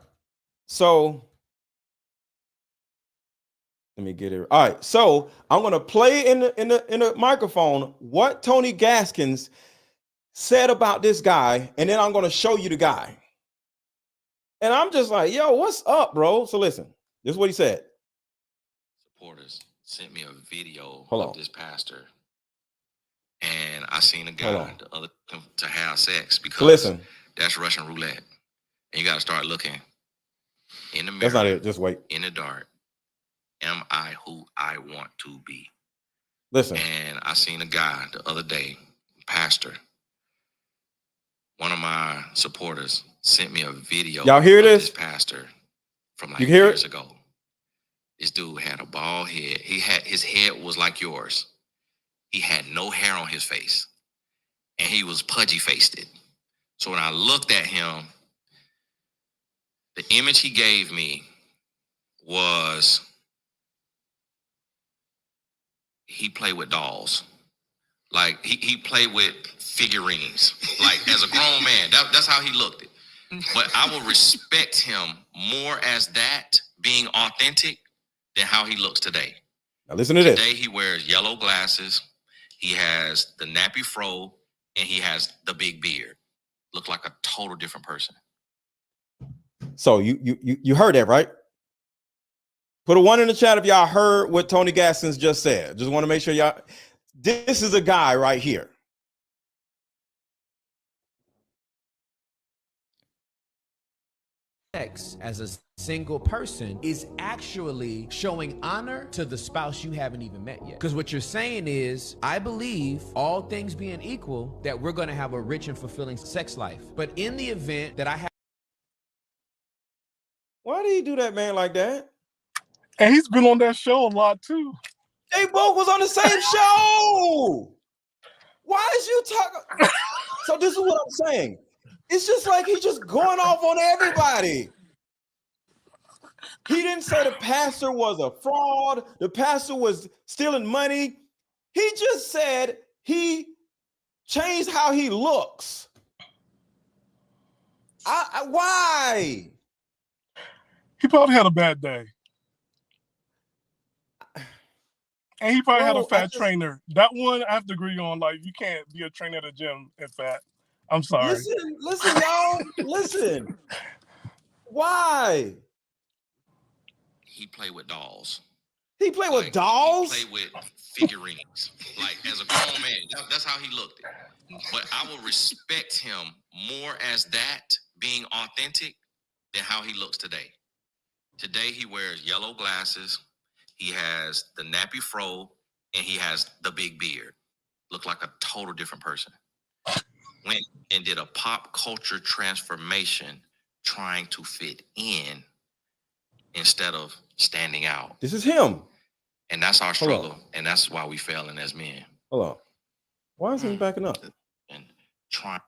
C: So let me get it. All right. So I'm gonna play in the microphone what Tony Gaskins said about this guy, and then I'm gonna show you the guy. And I'm just like, yo, what's up, bro? So listen, this is what he said.
A: Supporters sent me a video
C: Hold
A: of
C: on.
A: this pastor, and I seen a guy to have sex because that's Russian roulette. And you got to start looking in the mirror.
C: That's not it. Just wait.
A: In the dark. Am I who I want to be?
C: Listen.
A: And I seen a guy the other day, pastor. One of my supporters sent me a video.
C: Y'all hear this?
A: This pastor from like
C: you hear
A: years
C: it?
A: ago. This dude had a bald head. His head was like yours. He had no hair on his face. And he was pudgy faced it. So when I looked at him, the image he gave me was he played with dolls. Like he played with figurines. Like as a grown man, that's how he looked it. But I will respect him more as that being authentic than how he looks today.
C: Now listen to this.
A: Today he wears yellow glasses. He has the nappy fro and he has the big beard. Look like a total different person.
C: So you heard that, right? Put a 1 in the chat if y'all heard what Tony Gaskins just said. Just want to make sure y'all. This is a guy right here.
L: Sex as a single person is actually showing honor to the spouse you haven't even met yet. Because what you're saying is, I believe, all things being equal, that we're going to have a rich and fulfilling sex life. But in the event that I have.
C: Why did he do that, man, like that?
K: And he's been on that show a lot too.
C: They both was on the same show. Why is you talking? So this is what I'm saying. It's just like he's just going off on everybody. He didn't say the pastor was a fraud. The pastor was stealing money. He just said he changed how he looks. Why?
K: He probably had a bad day. And he probably had a fat trainer. That one I have to agree on. Like, you can't be a trainer at a gym and fat. I'm sorry.
C: Listen, y'all. Listen. Why?
A: He played with dolls.
C: He played with dolls?
A: He played with figurines. Like, as a grown man, that's how he looked. But I will respect him more as that being authentic than how he looks today. Today, he wears yellow glasses. He has the nappy fro, and he has the big beard. Look like a total different person. Went and did a pop culture transformation
E: trying to fit in instead of standing out.
C: This is him.
E: And that's our struggle. And that's why we failing as men.
C: Hold on. Why is he backing up?
E: And trying,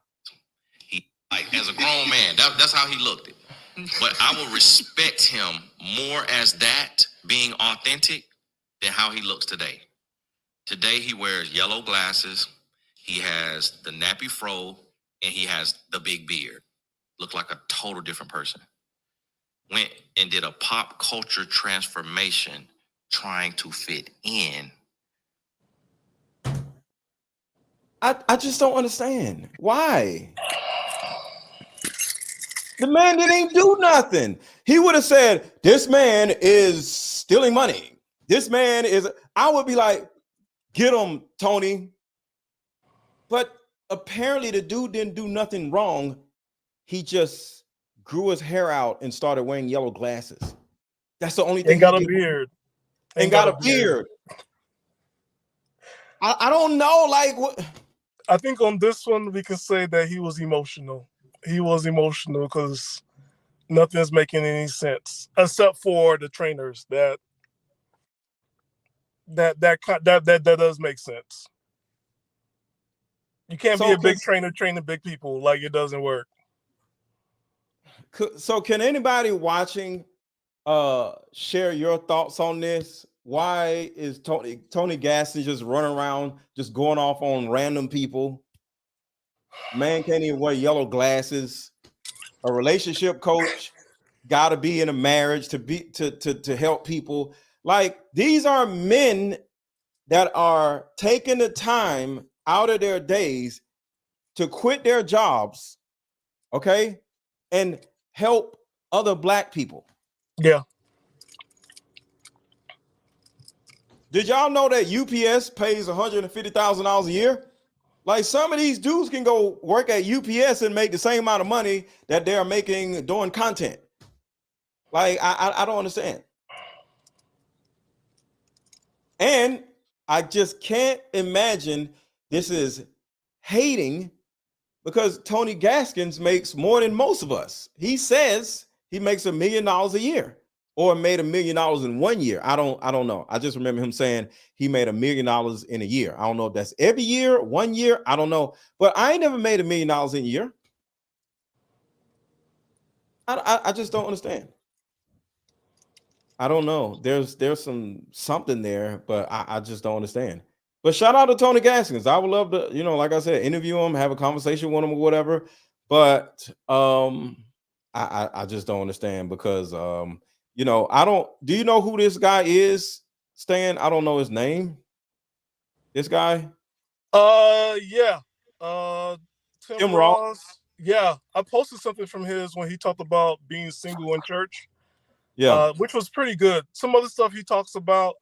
E: he like as a grown man, that's how he looked it. But I will respect him more as that being authentic than how he looks today. Today he wears yellow glasses, he has the nappy fro, and he has the big beard. Looked like a total different person. Went and did a pop culture transformation trying to fit in.
C: I just don't understand. Why? The man didn't do nothing. He would have said, this man is stealing money. This man is, I would be like, get him, Tony. But apparently the dude didn't do nothing wrong. He just grew his hair out and started wearing yellow glasses. That's the only thing.
K: And got a beard.
C: And got a beard. I don't know, like what.
K: I think on this one we can say that he was emotional. He was emotional because nothing's making any sense except for the trainers. That does make sense. You can't be a big trainer training big people. Like, it doesn't work.
C: So can anybody watching share your thoughts on this? Why is Tony Gaskins just running around, just going off on random people? Man can't even wear yellow glasses. A relationship coach got to be in a marriage to help people. Like, these are men that are taking the time out of their days to quit their jobs, okay, and help other Black people.
K: Yeah.
C: Did y'all know that UPS pays $150,000 a year? Like, some of these dudes can go work at UPS and make the same amount of money that they're making doing content. Like, I don't understand. And I just can't imagine this is hating, because Tony Gaskins makes more than most of us. He says he makes $1 million a year, or made $1 million in 1 year. I don't know. I just remember him saying he made $1 million in a year. I don't know if that's every year, 1 year. I don't know. But I ain't never made $1 million in a year. I just don't understand. I don't know. There's something there, but I just don't understand. But shout out to Tony Gaskins. I would love to, like I said, interview him, have a conversation with him or whatever. But I just don't understand, because I don't. Do you know who this guy is, Stan? I don't know his name. This guy?
K: Yeah. Tim Ross. Yeah, I posted something from his when he talked about being single in church.
C: Yeah,
K: which was pretty good. Some other stuff he talks about,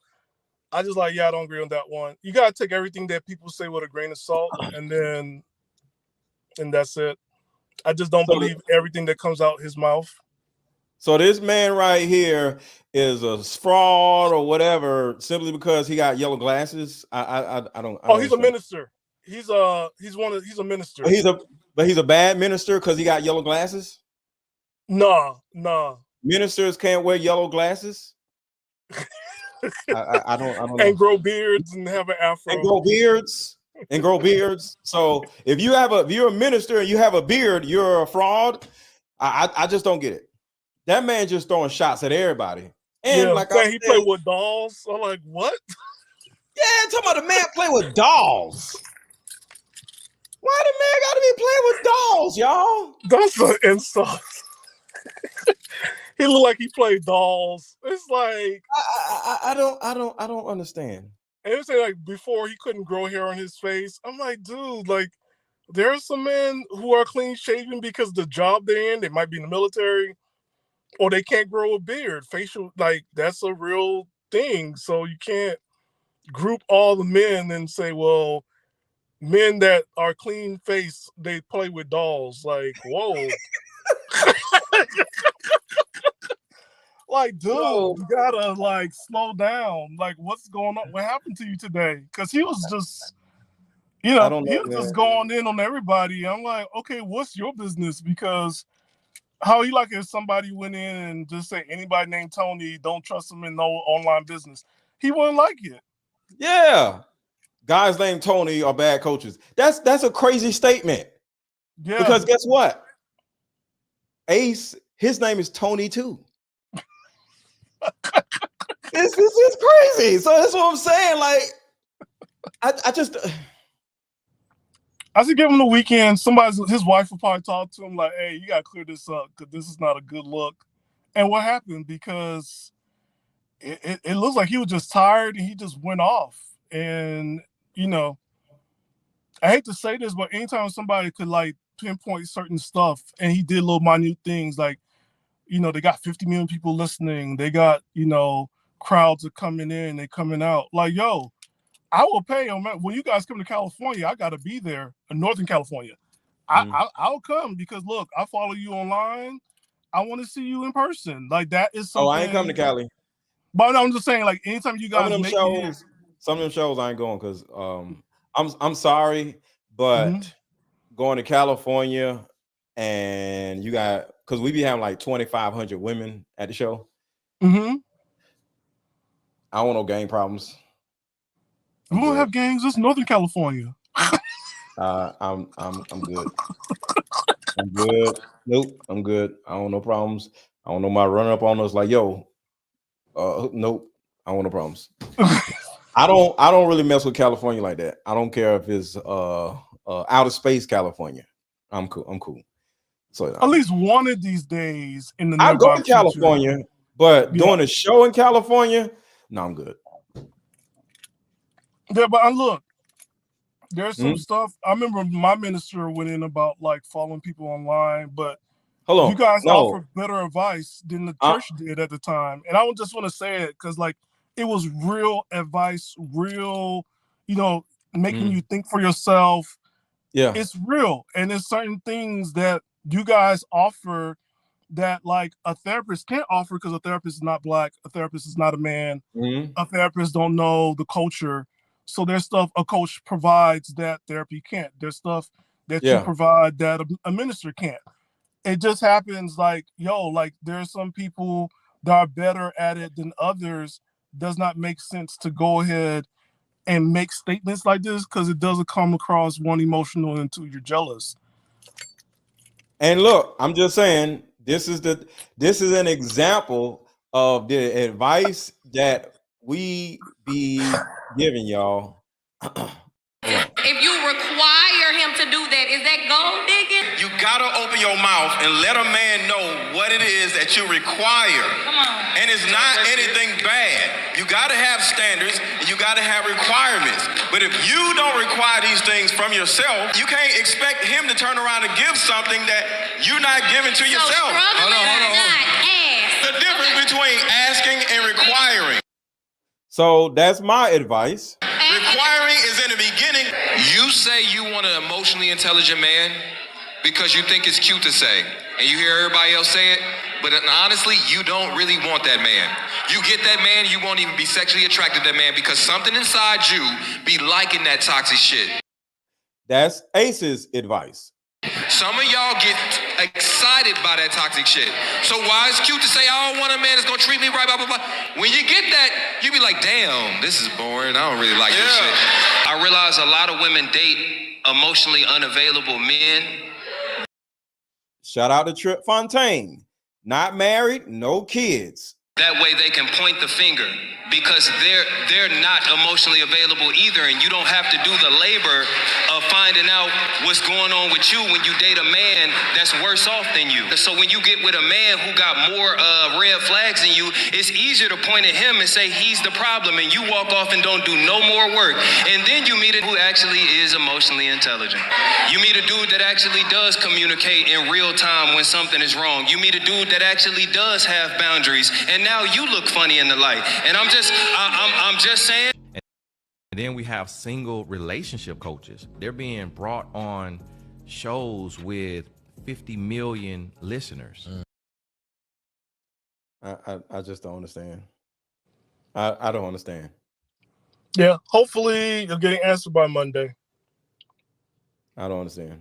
K: I just I don't agree on that one. You gotta take everything that people say with a grain of salt, and that's it. I just don't believe everything that comes out his mouth.
C: So this man right here is a fraud or whatever simply because he got yellow glasses. I don't.
K: He's a minister. He's a minister.
C: But he's a bad minister because he got yellow glasses.
K: Nah.
C: Ministers can't wear yellow glasses. I don't know.
K: And grow beards and have an afro.
C: And grow beards. So if you're a minister and you have a beard, you're a fraud. I just don't get it. That man just throwing shots at everybody. And
K: he played with dolls. I'm like, what?
C: Yeah, talking about the man playing with dolls. Why the man got to be playing with dolls, y'all?
K: That's an insult. He looked like he played dolls. It's like
C: I don't understand.
K: And it's like before he couldn't grow hair on his face. I'm like, dude, like there are some men who are clean shaven because the job they're in, they might be in the military, or they can't grow a beard. Facial, like that's a real thing. So you can't group all the men and say, well, men that are clean face, they play with dolls. Like, whoa. Like, dude, you gotta like slow down. Like, what's going on? What happened to you today? Because he was just, he was just going in on everybody. I'm like, okay, what's your business? Because How he like if somebody went in and just say anybody named Tony, don't trust him in no online business. He wouldn't like it.
C: Yeah. Guys named Tony are bad coaches. That's a crazy statement.
K: Yeah.
C: Because guess what? Ace, his name is Tony too. This is crazy. So that's what I'm saying. Like, I just
K: I should give him the weekend. His wife will probably talk to him like, hey, you gotta clear this up because this is not a good look. And what happened? Because it looks like he was just tired and he just went off. And I hate to say this, but anytime somebody could like pinpoint certain stuff and he did little minute things like, they got 50 million people listening, they got, crowds are coming in, they coming out. Like, yo, I will pay them. When you guys come to California, I gotta be there in Northern California. I'll come because look, I follow you online. I want to see you in person. Like that is something.
C: Oh, I ain't coming to Cali.
K: But I'm just saying, like, anytime you guys
C: some of them shows I ain't going because I'm sorry, but going to California and you got because we be having like 2,500 women at the show.
K: Mm-hmm.
C: I don't want no gang problems.
K: We don't have gangs. It's Northern California.
C: I'm good. I'm good. Nope, I'm good. I don't want no problems. I don't know my running up on us like, yo, nope, I don't want no problems. I don't really mess with California like that. I don't care if it's outer space California. I'm cool. So
K: at least one of these days in the
C: I'll go to California, but doing a show in California, no, I'm good.
K: Yeah, but look, there's some stuff. I remember my minister went in about like following people online, but you guys offered better advice than the church did at the time. And I just want to say it because like it was real advice, real, making you think for yourself.
C: Yeah,
K: it's real. And there's certain things that you guys offer that like a therapist can't offer because a therapist is not Black, a therapist is not a man, a therapist don't know the culture. So there's stuff a coach provides that therapy can't. There's stuff that you provide that a minister can't. It just happens like, like there's some people that are better at it than others. Does not make sense to go ahead and make statements like this because it doesn't come across one emotional and two, you're jealous.
C: And look, I'm just saying this is an example of the advice that we be giving y'all.
D: If you require him to do that, is that gold digging?
J: You gotta open your mouth and let a man know what it is that you require.
D: Come on.
J: And it's not anything bad. You gotta have standards and you gotta have requirements. But if you don't require these things from yourself, you can't expect him to turn around and give something that you're not giving to yourself.
D: Hold on.
J: The difference between asking and requiring.
C: So that's my advice.
J: Requiring is in the beginning.
E: You say you want an emotionally intelligent man because you think it's cute to say, and you hear everybody else say it, but honestly, you don't really want that man. You get that man, you won't even be sexually attracted to that man because something inside you be liking that toxic shit.
C: That's Ace's advice.
E: Some of y'all get excited by that toxic shit. So why it's cute to say, I don't want a man that's gonna treat me right, blah, blah, blah. When you get that, you be like, damn, this is boring. I don't really like this shit.
J: I realize a lot of women date emotionally unavailable men.
C: Shout out to Trip Fontaine. Not married, no kids.
J: That way they can point the finger because they're not emotionally available either, and you don't have to do the labor of finding out what's going on with you when you date a man that's worse off than you. So when you get with a man who got more red flags than you, it's easier to point at him and say he's the problem, and you walk off and don't do no more work. And then you meet a who actually is emotionally intelligent. You meet a dude that actually does communicate in real time when something is wrong. You meet a dude that actually does have boundaries, and now you look funny in the light. And I'm just saying.
A: And then we have single relationship coaches. They're being brought on shows with 50 million listeners.
C: I just don't understand. I don't understand.
K: Yeah, hopefully you'll get an answer by Monday.
C: I don't understand.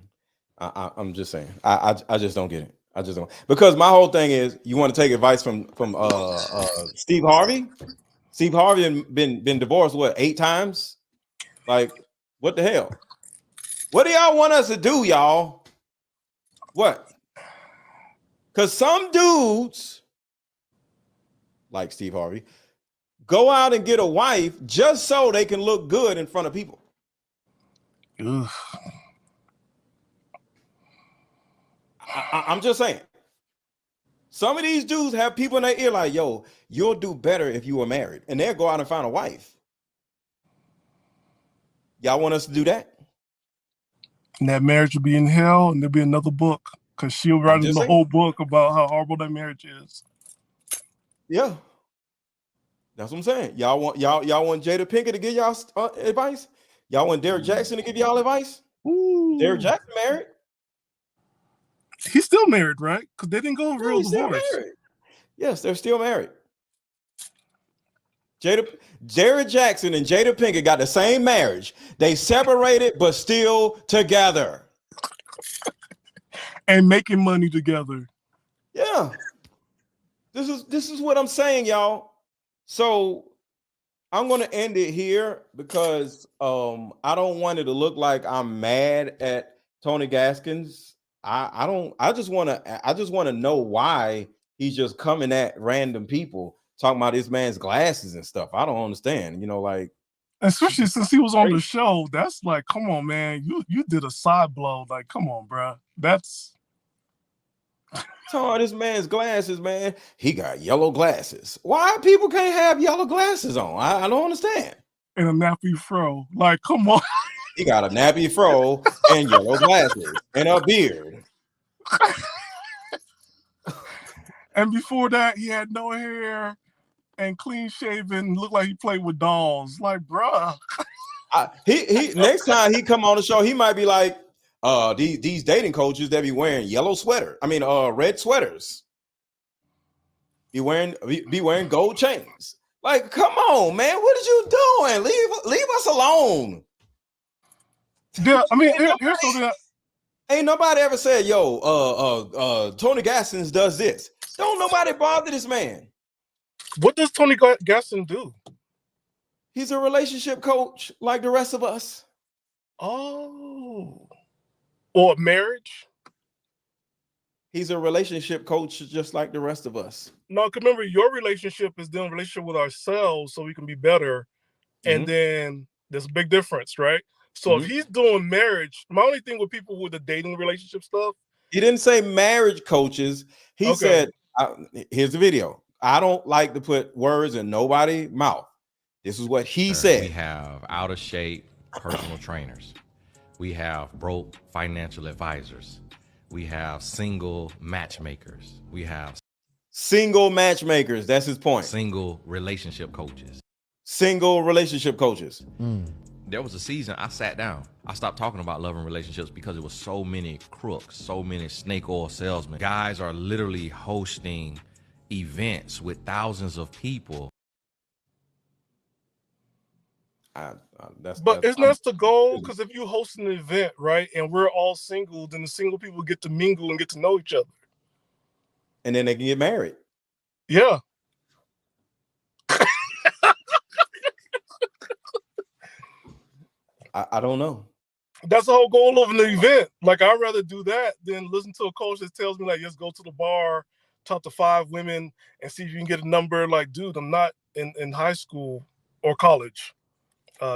C: I'm just saying. I just don't get it. I just don't, because my whole thing is you want to take advice from Steve Harvey. Steve Harvey been divorced what 8 times? Like, what the hell? What do y'all want us to do, y'all? What? Because some dudes, like Steve Harvey, go out and get a wife just so they can look good in front of people. I'm just saying. Some of these dudes have people in their ear like, yo, you'll do better if you were married. And they'll go out and find a wife. Y'all want us to do that?
K: And that marriage will be in hell, and there'll be another book because she'll write in the whole book about how horrible that marriage is.
C: Yeah. That's what I'm saying. Y'all want Jada Pinkett to give y'all advice? Y'all want Derrick Jackson to give y'all advice? Derrick Jackson married.
K: He's still married, right? Because they didn't go real divorce.
C: Yes, they're still married. Derrick Jackson and Jada Pinkett got the same marriage. They separated, but still together.
K: And making money together.
C: Yeah. This is what I'm saying, y'all. So I'm going to end it here because I don't want it to look like I'm mad at Tony Gaskins. I just want to know why he's just coming at random people talking about this man's glasses and stuff. I don't understand, like,
K: especially since he was on the show. That's like, come on, man, you did a side blow. Like, come on, bro. That's
C: talking about this man's glasses, man. He got yellow glasses. Why people can't have yellow glasses on? I don't understand.
K: And a nappy fro. Like, come on.
C: He got a nappy fro and yellow glasses and a beard.
K: And before that, he had no hair and clean shaven, looked like he played with dolls. Like, bruh.
C: He next time he come on the show, he might be like, these dating coaches that be wearing red sweaters. Be wearing gold chains. Like, come on, man. What are you doing? Leave us alone.
K: Yeah, I mean, here's something that
C: ain't nobody ever said, yo, Tony Gaskins does this. Don't nobody bother this man.
K: What does Tony Gaskins do?
C: He's a relationship coach like the rest of us.
K: Oh. Or marriage?
C: He's a relationship coach just like the rest of us.
K: No, because remember, your relationship is doing a relationship with ourselves so we can be better. And then there's a big difference, right? So if he's doing marriage, my only thing with people with the dating relationship stuff.
C: He didn't say marriage coaches. He said, here's the video. I don't like to put words in nobody's mouth. This is what he said.
A: We have out of shape personal trainers. We have broke financial advisors. We have single matchmakers. We have
C: single matchmakers. That's his point.
A: Single relationship coaches.
C: Single relationship coaches.
A: There was a season I sat down. I stopped talking about love and relationships because it was so many crooks, so many snake oil salesmen. Guys are literally hosting events with thousands of people.
K: But isn't that the goal? Because if you host an event, right, and we're all single, then the single people get to mingle and get to know each other.
C: And then they can get married.
K: Yeah.
C: I don't know.
K: That's the whole goal of an event. Like, I'd rather do that than listen to a coach that tells me, like, just go to the bar, talk to 5 women, and see if you can get a number. Like, dude, I'm not in high school or college.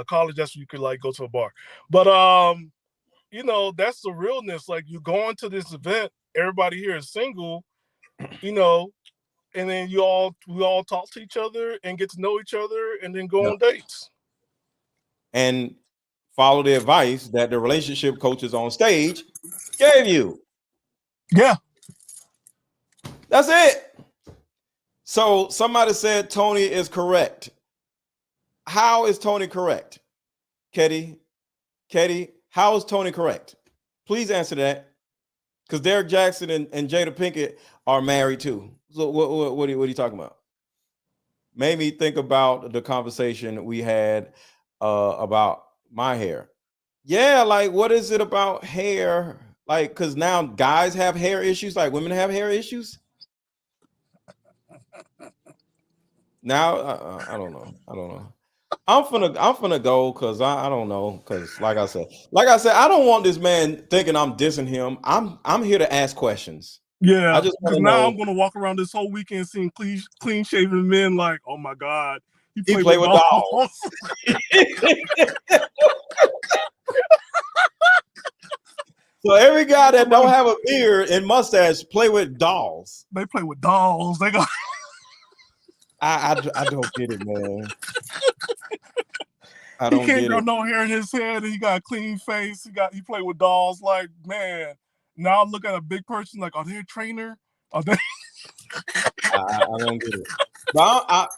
K: College, that's where you could, like, go to a bar. But, that's the realness. Like, you go into this event, everybody here is single, and then we all talk to each other and get to know each other and then go on dates.
C: And follow the advice that the relationship coaches on stage gave you.
K: Yeah.
C: That's it. So somebody said Tony is correct. How is Tony correct? Ketty, how is Tony correct? Please answer that. Because Derrick Jackson and Jada Pinkett are married too. So what are you talking about? Made me think about the conversation we had about my hair. Yeah, like, what is it about hair Like, because now guys have hair issues, like women have hair issues. Now, I don't know. I don't know. I'm finna go because I don't know. Because like I said, I don't want this man thinking I'm dissing him. I'm here to ask questions.
K: Yeah,
C: I just want
K: because
C: to
K: now
C: know.
K: I'm gonna walk around this whole weekend seeing clean shaven men like, oh my God, he
C: He
K: played
C: play
K: with
C: with
K: dolls.
C: So every guy that don't have a beard and mustache play with dolls.
K: They play with dolls. They go.
C: I don't get it, man. I
K: He
C: don't
K: can't
C: get
K: grow
C: it.
K: no hair in his head. And he got a clean face. He play with dolls. Like, man, now I look at a big person like, are they a trainer? Are they?
C: I don't get it. But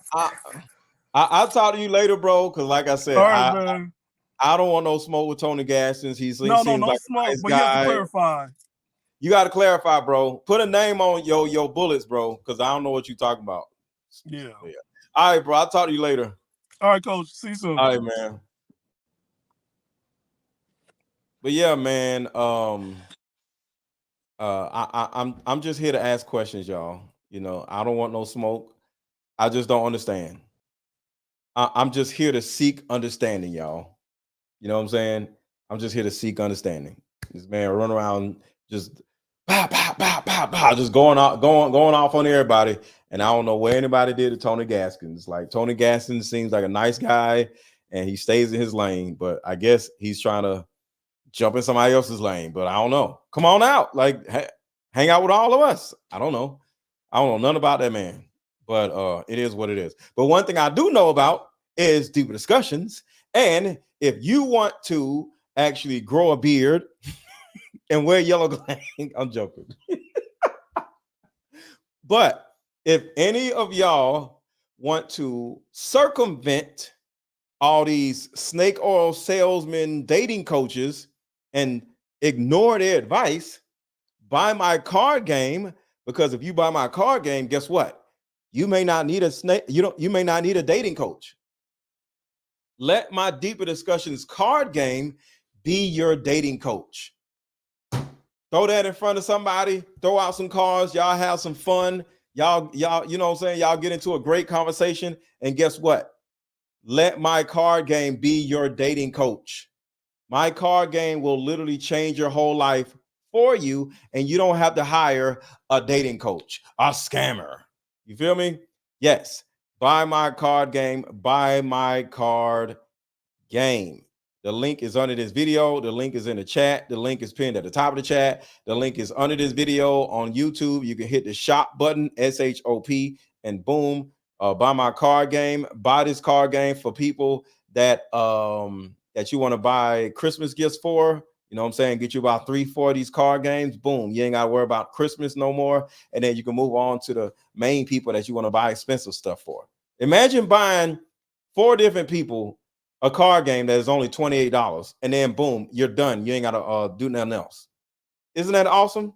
C: I'll talk to you later, bro. Because like I said,
K: All right, man.
C: I don't want no smoke with Tony Gaskins. He
K: No
C: seems like
K: smoke.
C: a nice
K: But he has to
C: guy.
K: clarify.
C: You got to clarify, bro. Put a name on your bullets, bro, because I don't know what you're talking about.
K: Yeah.
C: All right, bro. I'll talk to you later.
K: All right, coach. See you soon.
C: All right, man. But yeah, man. I'm just here to ask questions, y'all. You know, I don't want no smoke. I just don't understand. I'm just here to seek understanding, y'all. You know what I'm saying? I'm just here to seek understanding. This man run around just just going off on everybody, and I don't know what anybody did to Tony Gaskins. Like Tony Gaskins seems like a nice guy, and he stays in his lane, but I guess he's trying to jump in somebody else's lane. But I don't know. Come on out, like hang out with all of us. I don't know nothing about that man, but it is what it is. But one thing I do know about is deeper discussions, and if you want to actually grow a beard and wear yellow glang, I'm joking. But if any of y'all want to circumvent all these snake oil salesmen, dating coaches, and ignore their advice, buy my card game. Because if you buy my card game, guess what? You may not need a snake. You may not need a dating coach. Let my deeper discussions card game be your dating coach. Throw that in front of somebody, throw out some cards, y'all have some fun. Y'all, you know what I'm saying? Y'all get into a great conversation. And guess what? Let my card game be your dating coach. My card game will literally change your whole life for you, and you don't have to hire a dating coach, a scammer. You feel me? Yes. Buy my card game. Buy my card game. The link is under this video. The link is in the chat. The link is pinned at the top of the chat. The link is under this video on YouTube. You can hit the shop button, SHOP, and boom, buy my card game. Buy this card game for people that that you want to buy Christmas gifts for. You know what I'm saying? Get you about 3-4 of these card games. Boom. You ain't got to worry about Christmas no more. And then you can move on to the main people that you want to buy expensive stuff for. Imagine buying 4 different people a card game that is only $28, and then boom, you're done. You ain't got to do nothing else. Isn't that awesome?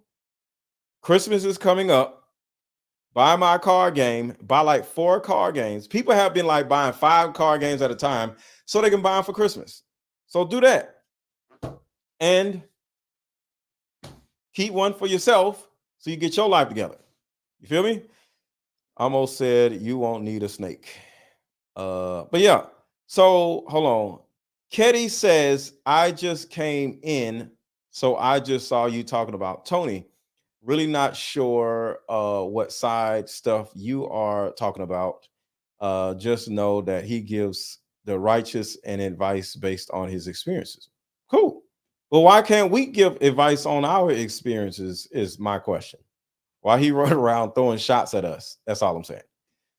C: Christmas is coming up. Buy my card game. Buy like 4 card games. People have been like buying 5 card games at a time so they can buy them for Christmas. So do that. And keep one for yourself so you get your life together. You feel me? Almost said you won't need a snake. But yeah. So hold on. Ketty says, I just came in, so I just saw you talking about Tony. Really not sure what side stuff you are talking about. Just know that he gives the righteous and advice based on his experiences. Cool. Well, why can't we give advice on our experiences is my question. Why he run around throwing shots at us? That's all I'm saying.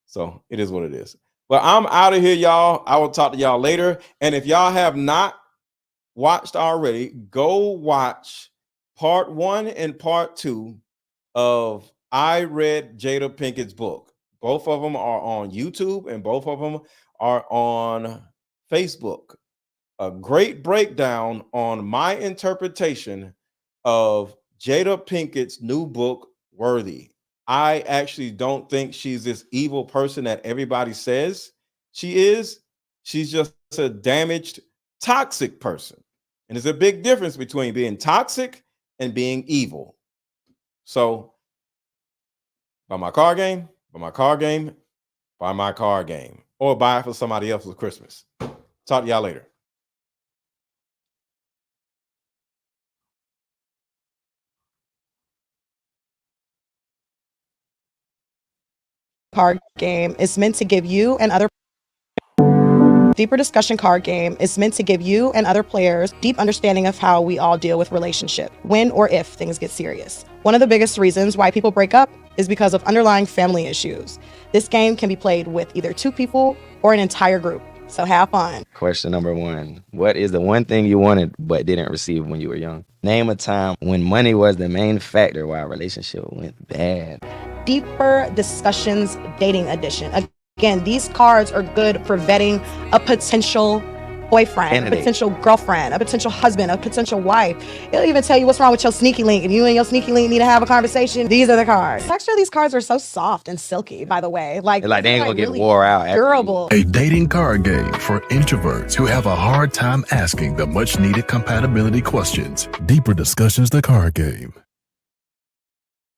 C: So it is what it is. But I'm out of here, y'all. I will talk to y'all later. And if y'all have not watched already, go watch part 1 and part 2 of I Read Jada Pinkett's book. Both of them are on YouTube and both of them are on Facebook. A great breakdown on my interpretation of Jada Pinkett's new book, Worthy. I actually don't think she's this evil person that everybody says she is. She's just a damaged, toxic person. And there's a big difference between being toxic and being evil. So buy my card game, buy my card game, buy my card game, or buy it for somebody else for Christmas. Talk to y'all later.
G: Card game is meant to give you and other Deeper Discussion Card Game is meant to give you and other players deep understanding of how we all deal with relationship when or if things get serious. One of the biggest reasons why people break up is because of underlying family issues. This game can be played with either 2 people or an entire group. So have fun.
H: Question number 1. What is the one thing you wanted but didn't receive when you were young? Name a time when money was the main factor why a relationship went bad.
G: Deeper Discussions Dating Edition. Again, these cards are good for vetting a potential boyfriend,
H: Candidate.
G: a potential girlfriend, a potential husband, a potential wife. It'll even tell you what's wrong with your sneaky link. If you and your sneaky link need to have a conversation, these are the cards. Actually, these cards are so soft and silky, by the way. Like
H: They ain't gonna get
G: really
H: wore out. after-
G: durable.
I: A dating card game for introverts who have a hard time asking the much needed compatibility questions. Deeper Discussions, the card game.